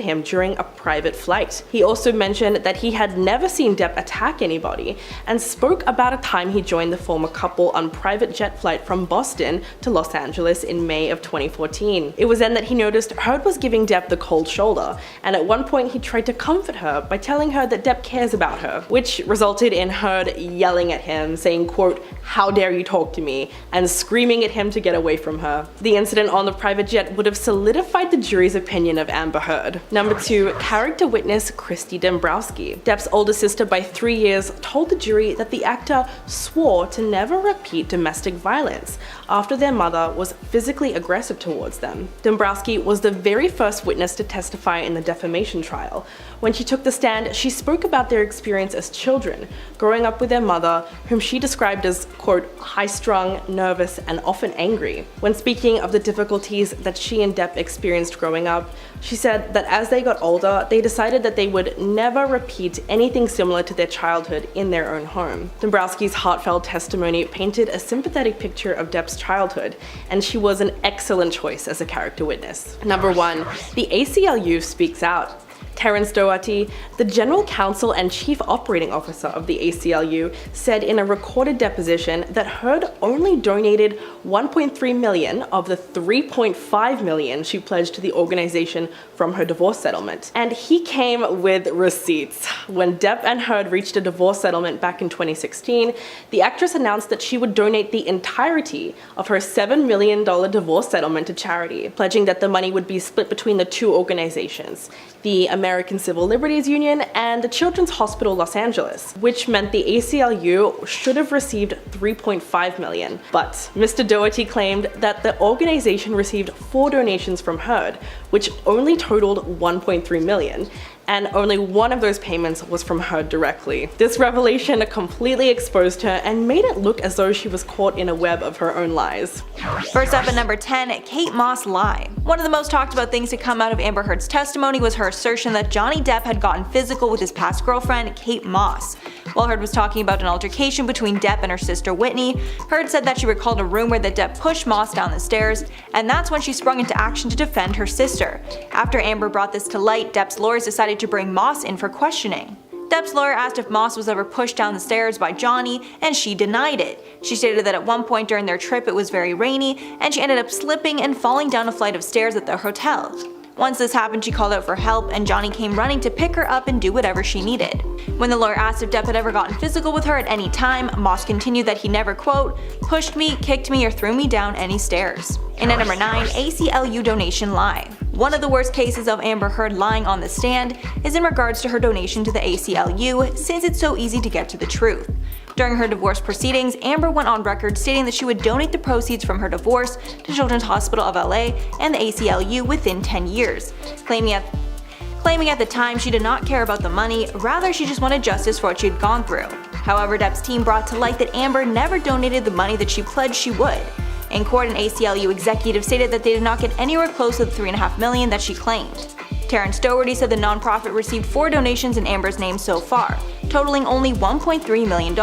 him during a private flight. He also mentioned that he had never seen Depp attack anybody, and spoke about a time he joined the former couple on private jet flight from Boston to Los Angeles in May of 2014. It was then that he noticed Heard was giving Depp the cold shoulder, and at one point he tried to comfort her by telling her that Depp cares about her, which resulted in Heard yelling at him, saying, quote, "How dare you talk to me," and screaming at him to get away from her. The incident on the private jet would have solidified the jury's opinion of Amber Heard. Number 2. Character witness Christy Dombrowski. Depp's older sister by 3 years told the jury that the actor swore to never repeat domestic violence after their mother was physically aggressive towards them. Dombrowski was the very first witness to testify in the defamation trial. When she took the stand, she spoke about their experience as children, growing up with their mother, whom she described as, quote, "high-strung, nervous, and often angry." When speaking of the difficulties that she and Depp experienced growing up, she said that as they got older, they decided that they would never repeat anything similar to their childhood in their own home. Dombrowski's heartfelt testimony painted a sympathetic picture of Depp's childhood, and she was an excellent choice as a character witness. Number 1. The ACLU speaks out. Terence Doherty, the General Counsel and Chief Operating Officer of the ACLU, said in a recorded deposition that Heard only donated $1.3 million of the $3.5 million she pledged to the organization from her divorce settlement. And he came with receipts. When Depp and Heard reached a divorce settlement back in 2016, the actress announced that she would donate the entirety of her $7 million divorce settlement to charity, pledging that the money would be split between the 2 organizations, the American Civil Liberties Union, and the Children's Hospital Los Angeles, which meant the ACLU should have received $3.5 million. But Mr. Doherty claimed that the organization received 4 donations from Heard, which only totaled $1.3 million. And only one of those payments was from her directly. This revelation completely exposed her and made it look as though she was caught in a web of her own lies. First up at number 10, Kate Moss lie. One of the most talked about things to come out of Amber Heard's testimony was her assertion that Johnny Depp had gotten physical with his past girlfriend, Kate Moss. While Heard was talking about an altercation between Depp and her sister Whitney, Heard said that she recalled a rumor that Depp pushed Moss down the stairs, and that's when she sprung into action to defend her sister. After Amber brought this to light, Depp's lawyers decided to bring Moss in for questioning. Depp's lawyer asked if Moss was ever pushed down the stairs by Johnny, and she denied it. She stated that at one point during their trip it was very rainy, and she ended up slipping and falling down a flight of stairs at the hotel. Once this happened, she called out for help, and Johnny came running to pick her up and do whatever she needed. When the lawyer asked if Depp had ever gotten physical with her at any time, Moss continued that he never, quote, pushed me, kicked me, or threw me down any stairs. And at number 9, ACLU donation lie. One of the worst cases of Amber Heard lying on the stand is in regards to her donation to the ACLU, since it's so easy to get to the truth. During her divorce proceedings, Amber went on record stating that she would donate the proceeds from her divorce to Children's Hospital of LA and the ACLU within 10 years, claiming at the time she did not care about the money, rather she just wanted justice for what she had gone through. However, Depp's team brought to light that Amber never donated the money that she pledged she would. In court, an ACLU executive stated that they did not get anywhere close to the $3.5 million that she claimed. Terrence Doherty said the nonprofit received 4 donations in Amber's name so far, totaling only $1.3 million,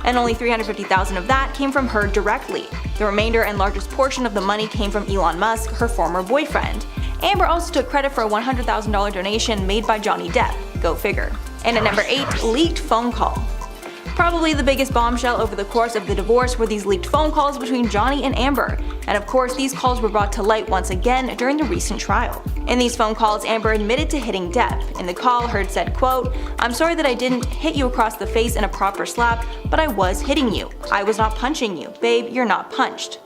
and only $350,000 of that came from her directly. The remainder and largest portion of the money came from Elon Musk, her former boyfriend. Amber also took credit for a $100,000 donation made by Johnny Depp, go figure. And at number 8, leaked phone call. Probably the biggest bombshell over the course of the divorce were these leaked phone calls between Johnny and Amber, and of course these calls were brought to light once again during the recent trial. In these phone calls, Amber admitted to hitting Depp. In the call, Heard said, quote, I'm sorry that I didn't hit you across the face in a proper slap, but I was hitting you. I was not punching you. Babe, you're not punched.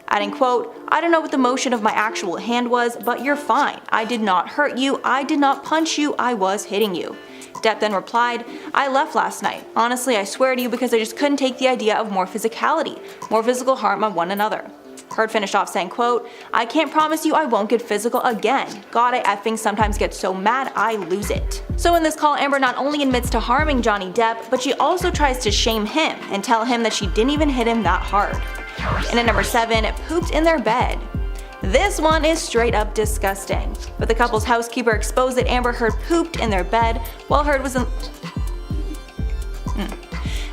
Adding, quote, I don't know what the motion of my actual hand was, but you're fine. I did not hurt you. I did not punch you. I was hitting you. Depp then replied, I left last night. Honestly, I swear to you because I just couldn't take the idea of more physicality, more physical harm on one another. Heard finished off saying, quote, I can't promise you I won't get physical again. God, I effing sometimes get so mad I lose it. So in this call, Amber not only admits to harming Johnny Depp, but she also tries to shame him and tell him that she didn't even hit him that hard. And at number 7, pooped in their bed. This one is straight up disgusting, but the couple's housekeeper exposed that Amber Heard pooped in their bed while Heard was in.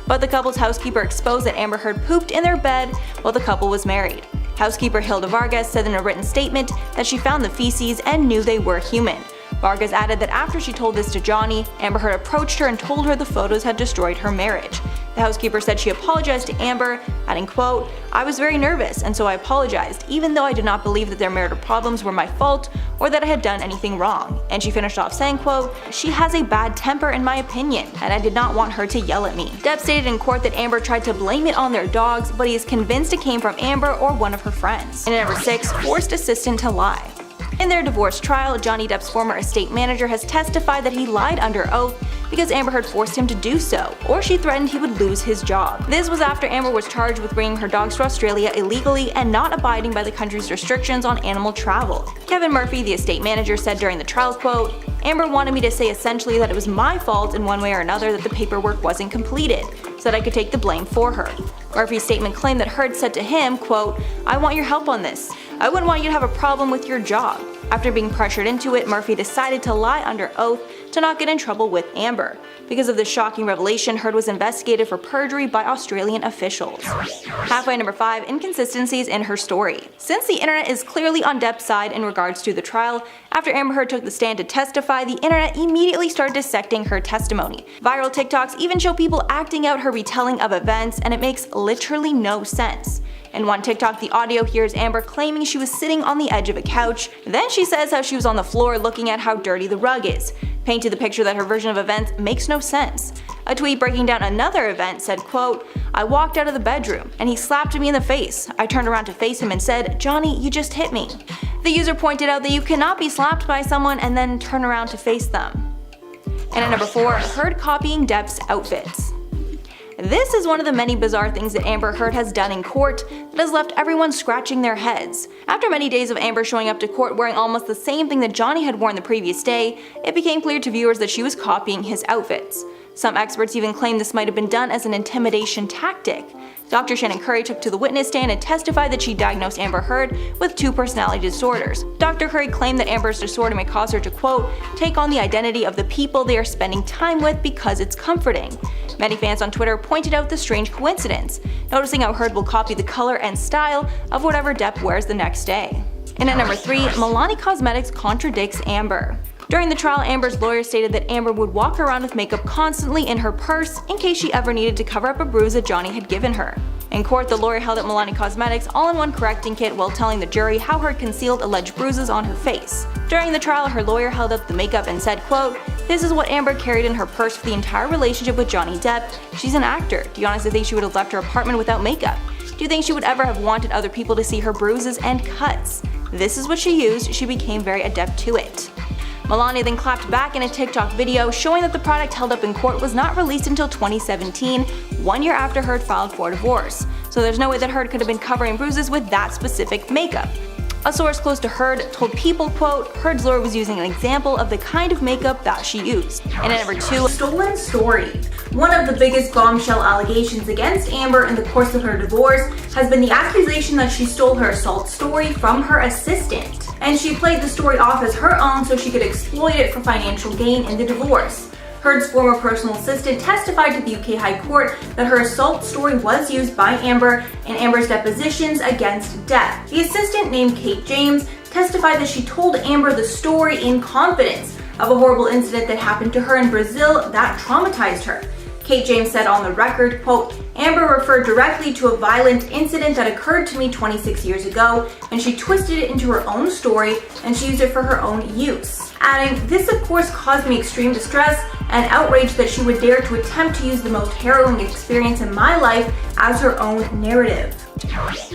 But the couple's housekeeper exposed that Amber Heard pooped in their bed while the couple was married. Housekeeper Hilda Vargas said in a written statement that she found the feces and knew they were human. Vargas added that after she told this to Johnny, Amber Heard approached her and told her the photos had destroyed her marriage. The housekeeper said she apologized to Amber, adding, quote, I was very nervous and so I apologized, even though I did not believe that their marital problems were my fault or that I had done anything wrong. And she finished off saying, quote, she has a bad temper in my opinion, and I did not want her to yell at me. Depp stated in court that Amber tried to blame it on their dogs, but he is convinced it came from Amber or one of her friends. And at number 6, forced assistant to lie. In their divorce trial, Johnny Depp's former estate manager has testified that he lied under oath because Amber Heard forced him to do so, or she threatened he would lose his job. This was after Amber was charged with bringing her dogs to Australia illegally and not abiding by the country's restrictions on animal travel. Kevin Murphy, the estate manager, said during the trial, quote, Amber wanted me to say essentially that it was my fault in one way or another that the paperwork wasn't completed, so that I could take the blame for her. Murphy's statement claimed that Heard said to him, quote, I want your help on this. I wouldn't want you to have a problem with your job. After being pressured into it, Murphy decided to lie under oath to not get in trouble with Amber. Because of this shocking revelation, Heard was investigated for perjury by Australian officials. Halfway number 5, inconsistencies in her story. Since the internet is clearly on Depp's side in regards to the trial, after Amber Heard took the stand to testify, the internet immediately started dissecting her testimony. Viral TikToks even show people acting out her retelling of events, and it makes literally no sense. In one TikTok, the audio hears Amber claiming she was sitting on the edge of a couch. Then she says how she was on the floor looking at how dirty the rug is. Painted the picture that her version of events makes no sense. A tweet breaking down another event said, quote, I walked out of the bedroom, and he slapped me in the face. I turned around to face him and said, "Johnny, you just hit me." The user pointed out that you cannot be slapped by someone and then turn around to face them. And at number 4, Heard copying Depp's outfits. This is one of the many bizarre things that Amber Heard has done in court that has left everyone scratching their heads. After many days of Amber showing up to court wearing almost the same thing that Johnny had worn the previous day, it became clear to viewers that she was copying his outfits. Some experts even claim this might have been done as an intimidation tactic. Dr. Shannon Curry took to the witness stand and testified that she diagnosed Amber Heard with 2 personality disorders. Dr. Curry claimed that Amber's disorder may cause her to, quote, take on the identity of the people they are spending time with because it's comforting. Many fans on Twitter pointed out the strange coincidence, noticing how Heard will copy the color and style of whatever Depp wears the next day. And at number 3, Milani Cosmetics contradicts Amber. During the trial, Amber's lawyer stated that Amber would walk around with makeup constantly in her purse in case she ever needed to cover up a bruise that Johnny had given her. In court, the lawyer held up Milani Cosmetics' all-in-one correcting kit while telling the jury how Heard concealed alleged bruises on her face. During the trial, her lawyer held up the makeup and said, quote, "This is what Amber carried in her purse for the entire relationship with Johnny Depp. She's an actor. Do you honestly think she would have left her apartment without makeup? Do you think she would ever have wanted other people to see her bruises and cuts? This is what she used. She became very adept to it." Milani then clapped back in a TikTok video showing that the product held up in court was not released until 2017, 1 year after Heard filed for divorce. So there's no way that Heard could have been covering bruises with that specific makeup. A source close to Heard told People, quote, Heard's lawyer was using an example of the kind of makeup that she used. And at number 2, stolen story. One of the biggest bombshell allegations against Amber in the course of her divorce has been the accusation that she stole her assault story from her assistant. And she played the story off as her own so she could exploit it for financial gain in the divorce. Heard's former personal assistant testified to the UK High Court that her assault story was used by Amber in Amber's depositions against Depp. The assistant, named Kate James, testified that she told Amber the story in confidence of a horrible incident that happened to her in Brazil that traumatized her. Kate James said on the record, quote, "Amber referred directly to a violent incident that occurred to me 26 years ago, and she twisted it into her own story, and she used it for her own use." Adding, "This of course caused me extreme distress and outrage that she would dare to attempt to use the most harrowing experience in my life as her own narrative."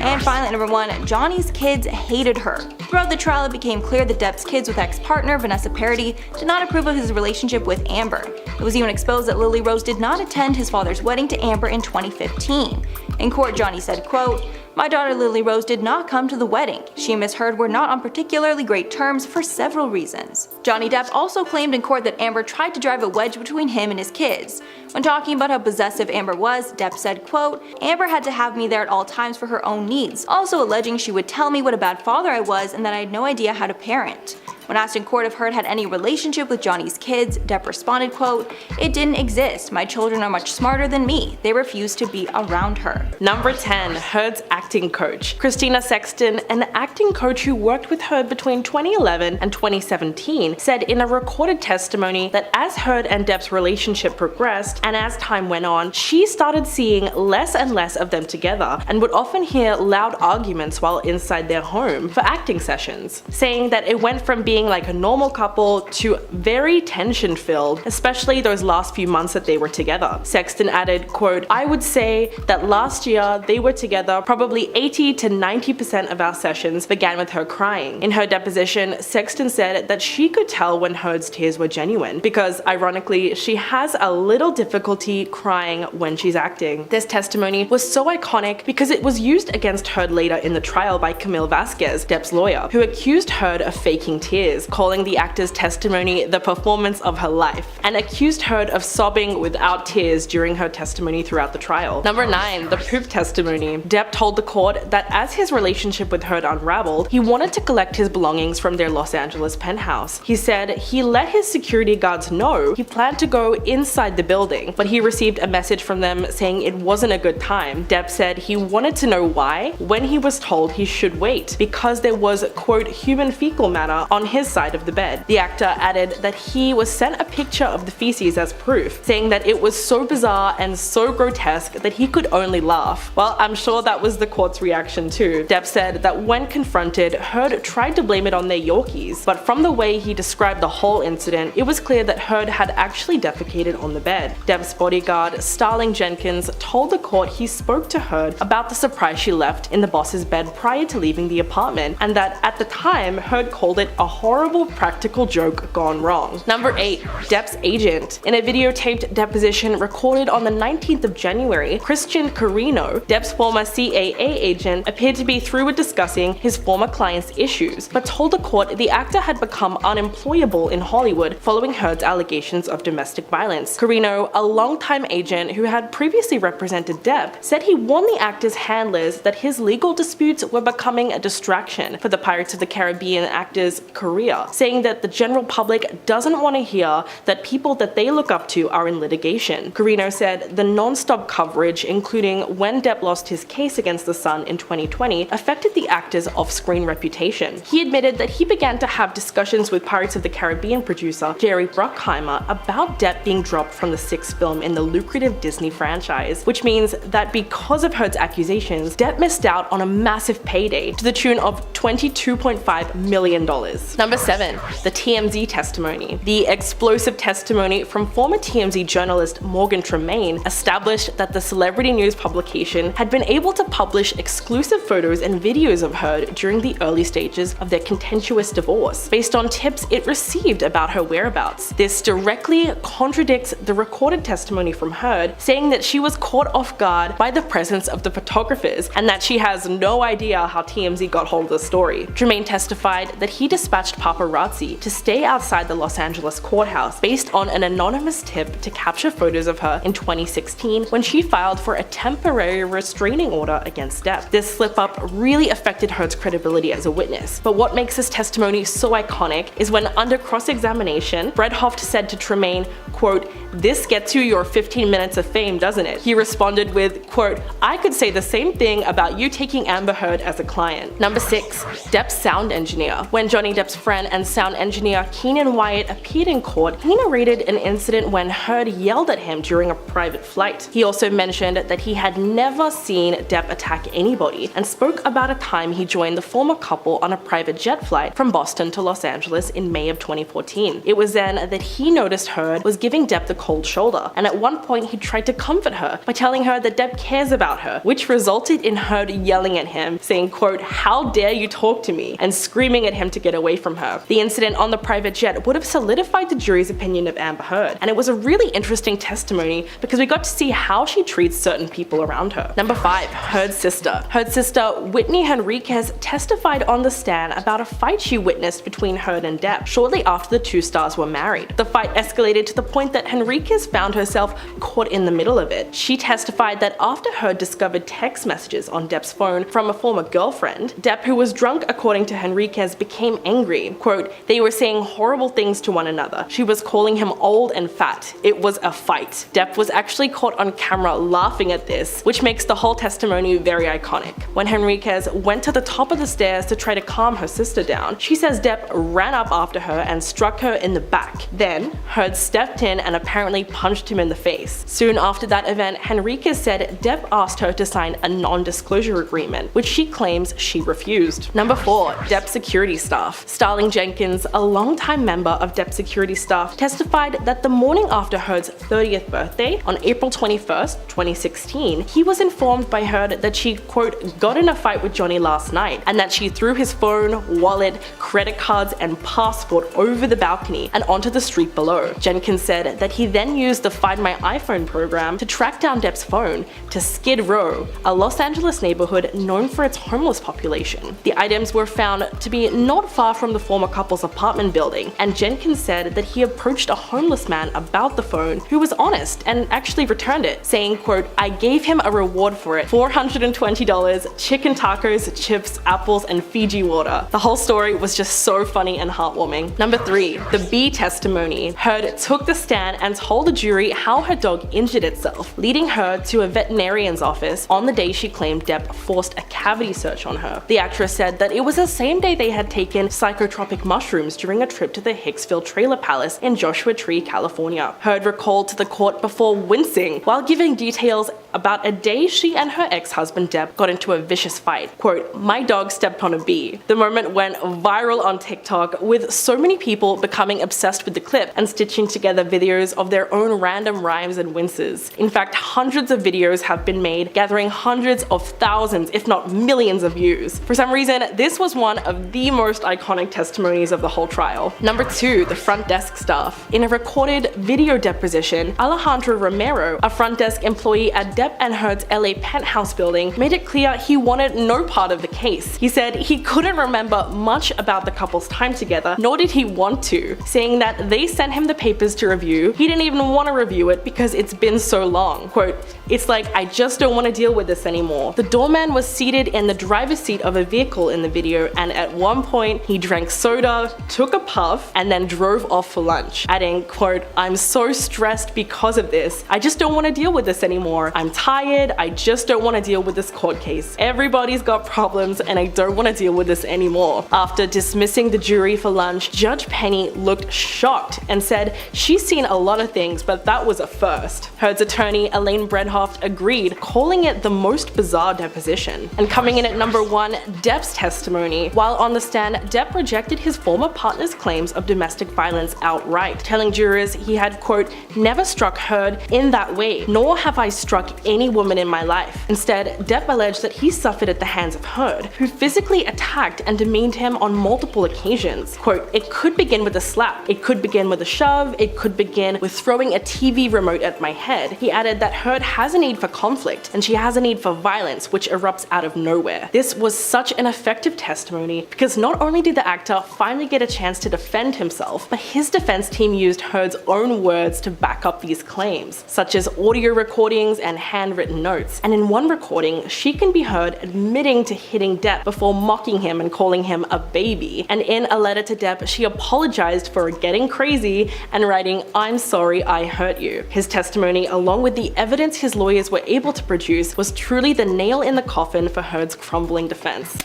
And finally, at number 1, Johnny's kids hated her. Throughout the trial, it became clear that Depp's kids with ex-partner Vanessa Paradis did not approve of his relationship with Amber. It was even exposed that Lily Rose did not attend his father's wedding to Amber in 2015. In court, Johnny said, quote, "My daughter Lily Rose did not come to the wedding. She and Miss Heard were not on particularly great terms for several reasons." Johnny Depp also claimed in court that Amber tried to drive a wedge between him and his kids. When talking about how possessive Amber was, Depp said, quote, "Amber had to have me there at all times for her own needs, also alleging she would tell me what a bad father I was and that I had no idea how to parent." When asked in court if Heard had any relationship with Johnny's kids, Depp responded, quote, "It didn't exist. My children are much smarter than me. They refused to be around her." Number 10, Heard's acting coach. Christina Sexton, an acting coach who worked with Heard between 2011 and 2017, said in a recorded testimony that as Heard and Depp's relationship progressed and as time went on, she started seeing less and less of them together and would often hear loud arguments while inside their home for acting sessions, saying that it went from being like a normal couple to very tension-filled, especially those last few months that they were together. Sexton added, quote, "I would say that last year they were together, probably 80 to 90% of our sessions began with her crying." In her deposition, Sexton said that she could tell when Heard's tears were genuine because, ironically, she has a little difficulty crying when she's acting. This testimony was so iconic because it was used against Heard later in the trial by Camille Vasquez, Depp's lawyer, who accused Heard of faking tears, calling the actor's testimony the performance of her life, and accused Heard of sobbing without tears during her testimony throughout the trial. Number 9, the poop testimony. Depp told the court that as his relationship with Heard unraveled, he wanted to collect his belongings from their Los Angeles penthouse. He said he let his security guards know he planned to go inside the building, but he received a message from them saying it wasn't a good time. Depp said he wanted to know why when he was told he should wait, because there was, quote, human fecal matter on his side of the bed. The actor added that he was sent a picture of the feces as proof, saying that it was so bizarre and so grotesque that he could only laugh. Well, I'm sure that was the court's reaction too. Depp said that when confronted, Heard tried to blame it on their Yorkies, but from the way he described the whole incident, it was clear that Heard had actually defecated on the bed. Depp's bodyguard, Starling Jenkins, told the court he spoke to Heard about the surprise she left in the boss's bed prior to leaving the apartment, and that at the time, Heard called it a horrible practical joke gone wrong. Number 8. Depp's agent. In a videotaped deposition recorded on the 19th of January, Christian Carino, Depp's former CAA agent, appeared to be through with discussing his former client's issues, but told the court the actor had become unemployable in Hollywood following Heard's allegations of domestic violence. Carino, a longtime agent who had previously represented Depp, said he warned the actor's handlers that his legal disputes were becoming a distraction for the Pirates of the Caribbean actor's career, saying that the general public doesn't want to hear that people that they look up to are in litigation. Carino said the non-stop coverage, including when Depp lost his case against The Sun in 2020, affected the actor's off-screen reputation. He admitted that he began to have discussions with Pirates of the Caribbean producer Jerry Bruckheimer about Depp being dropped from the 6th film in the lucrative Disney franchise, which means that because of Heard's accusations, Depp missed out on a massive payday to the tune of $22.5 million. Number 7. The TMZ testimony. The explosive testimony from former TMZ journalist Morgan Tremaine established that the celebrity news publication had been able to publish exclusive photos and videos of Heard during the early stages of their contentious divorce, based on tips it received about her whereabouts. This directly contradicts the recorded testimony from Heard, saying that she was caught off guard by the presence of the photographers and that she has no idea how TMZ got hold of the story. Tremaine testified that he dispatched paparazzi to stay outside the Los Angeles courthouse based on an anonymous tip to capture photos of her in 2016 when she filed for a temporary restraining order against Depp. This slip-up really affected Heard's credibility as a witness, but what makes this testimony so iconic is when under cross-examination, Fred Hoft said to Tremaine, quote, "This gets you your 15 minutes of fame, doesn't it?" He responded with, quote, "I could say the same thing about you taking Amber Heard as a client." Number 6. Depp's sound engineer. When Johnny Depp's friend and sound engineer Keenan Wyatt appeared in court, he narrated an incident when Heard yelled at him during a private flight. He also mentioned that he had never seen Depp attack anybody and spoke about a time he joined the former couple on a private jet flight from Boston to Los Angeles in May of 2014. It was then that he noticed Heard was giving Depp the cold shoulder, and at one point he tried to comfort her by telling her that Depp cares about her, which resulted in Heard yelling at him, saying, quote, "How dare you talk to me?" and screaming at him to get away from her. The incident on the private jet would have solidified the jury's opinion of Amber Heard, and it was a really interesting testimony because we got to see how she treats certain people around her. Number 5. Heard's sister. Heard's sister, Whitney Henriquez, testified on the stand about a fight she witnessed between Heard and Depp shortly after the two stars were married. The fight escalated to the point that Henriquez found herself caught in the middle of it. She testified that after Heard discovered text messages on Depp's phone from a former girlfriend, Depp, who was drunk according to Henriquez, became angry. Quote, "They were saying horrible things to one another. She was calling him old and fat. It was a fight." Depp was actually caught on camera laughing at this, which makes the whole testimony very iconic. When Henriquez went to the top of the stairs to try to calm her sister down, she says Depp ran up after her and struck her in the back. Then, Heard stepped in and apparently punched him in the face. Soon after that event, Henriquez said Depp asked her to sign a non-disclosure agreement, which she claims she refused. Number 4. Depp's security staff. Starling Jenkins, a longtime member of Depp's security staff, testified that the morning after Heard's 30th birthday, on April 21st, 2016, he was informed by Heard that she, quote, "got in a fight with Johnny last night," and that she threw his phone, wallet, credit cards, and passport over the balcony and onto the street below. Jenkins said that he then used the Find My iPhone program to track down Depp's phone to Skid Row, a Los Angeles neighborhood known for its homeless population. The items were found to be not far from the former couple's apartment building, and Jenkins said that he approached a homeless man about the phone who was honest and actually returned it, saying, quote, "I gave him a reward for it, $420, chicken tacos, chips, apples, and Fiji water." The whole story was just so funny and heartwarming. Number 3. The bee testimony. Heard took the stand and told the jury how her dog injured itself, leading her to a veterinarian's office on the day she claimed Depp forced a cavity search on her. The actress said that it was the same day they had taken psychotropic mushrooms during a trip to the Hicksville Trailer Palace in Joshua Tree, California. Heard recalled to the court before wincing while giving details about a day she and her ex-husband Depp got into a vicious fight. Quote, "My dog stepped on a bee." The moment went viral on TikTok, with so many people becoming obsessed with the clip and stitching together videos of their own random rhymes and winces. In fact, hundreds of videos have been made, gathering hundreds of thousands, if not millions of views. For some reason, this was one of the most iconic testimonies of the whole trial. Number 2, the front desk staff. In a recorded video deposition, Alejandro Romero, a front desk employee at Depp and Heard's LA penthouse building, made it clear he wanted no part of the case. He said he couldn't remember much about the couple's time together, nor did he want to, saying that they sent him the papers to review. He didn't even want to review it because it's been so long. Quote, "It's like I just don't want to deal with this anymore." The doorman was seated in the driver's seat of a vehicle in the video, and at one point he drank soda, took a puff, and then drove off for lunch, adding, quote, "I'm so stressed because of this. I just don't want to deal with this anymore. I'm tired. I just don't want to deal with this court case. Everybody's got problems and I don't want to deal with this anymore." After dismissing the jury for lunch, Judge Penny looked shocked and said she's seen a lot of things, but that was a first. Heard's attorney Elaine Bredhoft agreed, calling it the most bizarre deposition. And coming in at number 1, Depp's testimony. While on the stand, Depp rejected his former partner's claims of domestic violence outright, telling jurors he had, quote, "never struck Heard in that way, nor have I struck any woman in my life." Instead, Depp alleged that he suffered at the hands of Heard, who physically attacked and demeaned him on multiple occasions. Quote, "It could begin with a slap, it could begin with a shove, it could begin with throwing a TV remote at my head." He added that Heard has a need for conflict, and she has a need for violence, which erupts out of nowhere. This was such an effective testimony because not only did the actor finally get a chance to defend himself, but his defense team used Heard's own words to back up these claims, such as audio recordings and handwritten notes. And in one recording, she can be heard admitting to hitting Depp before mocking him and calling him a baby. And in a letter to Depp, she apologized for getting crazy and writing, "I'm sorry I hurt you." His testimony, along with the evidence his lawyers were able to produce, was truly the nail in the coffin for Heard's crumbling defense.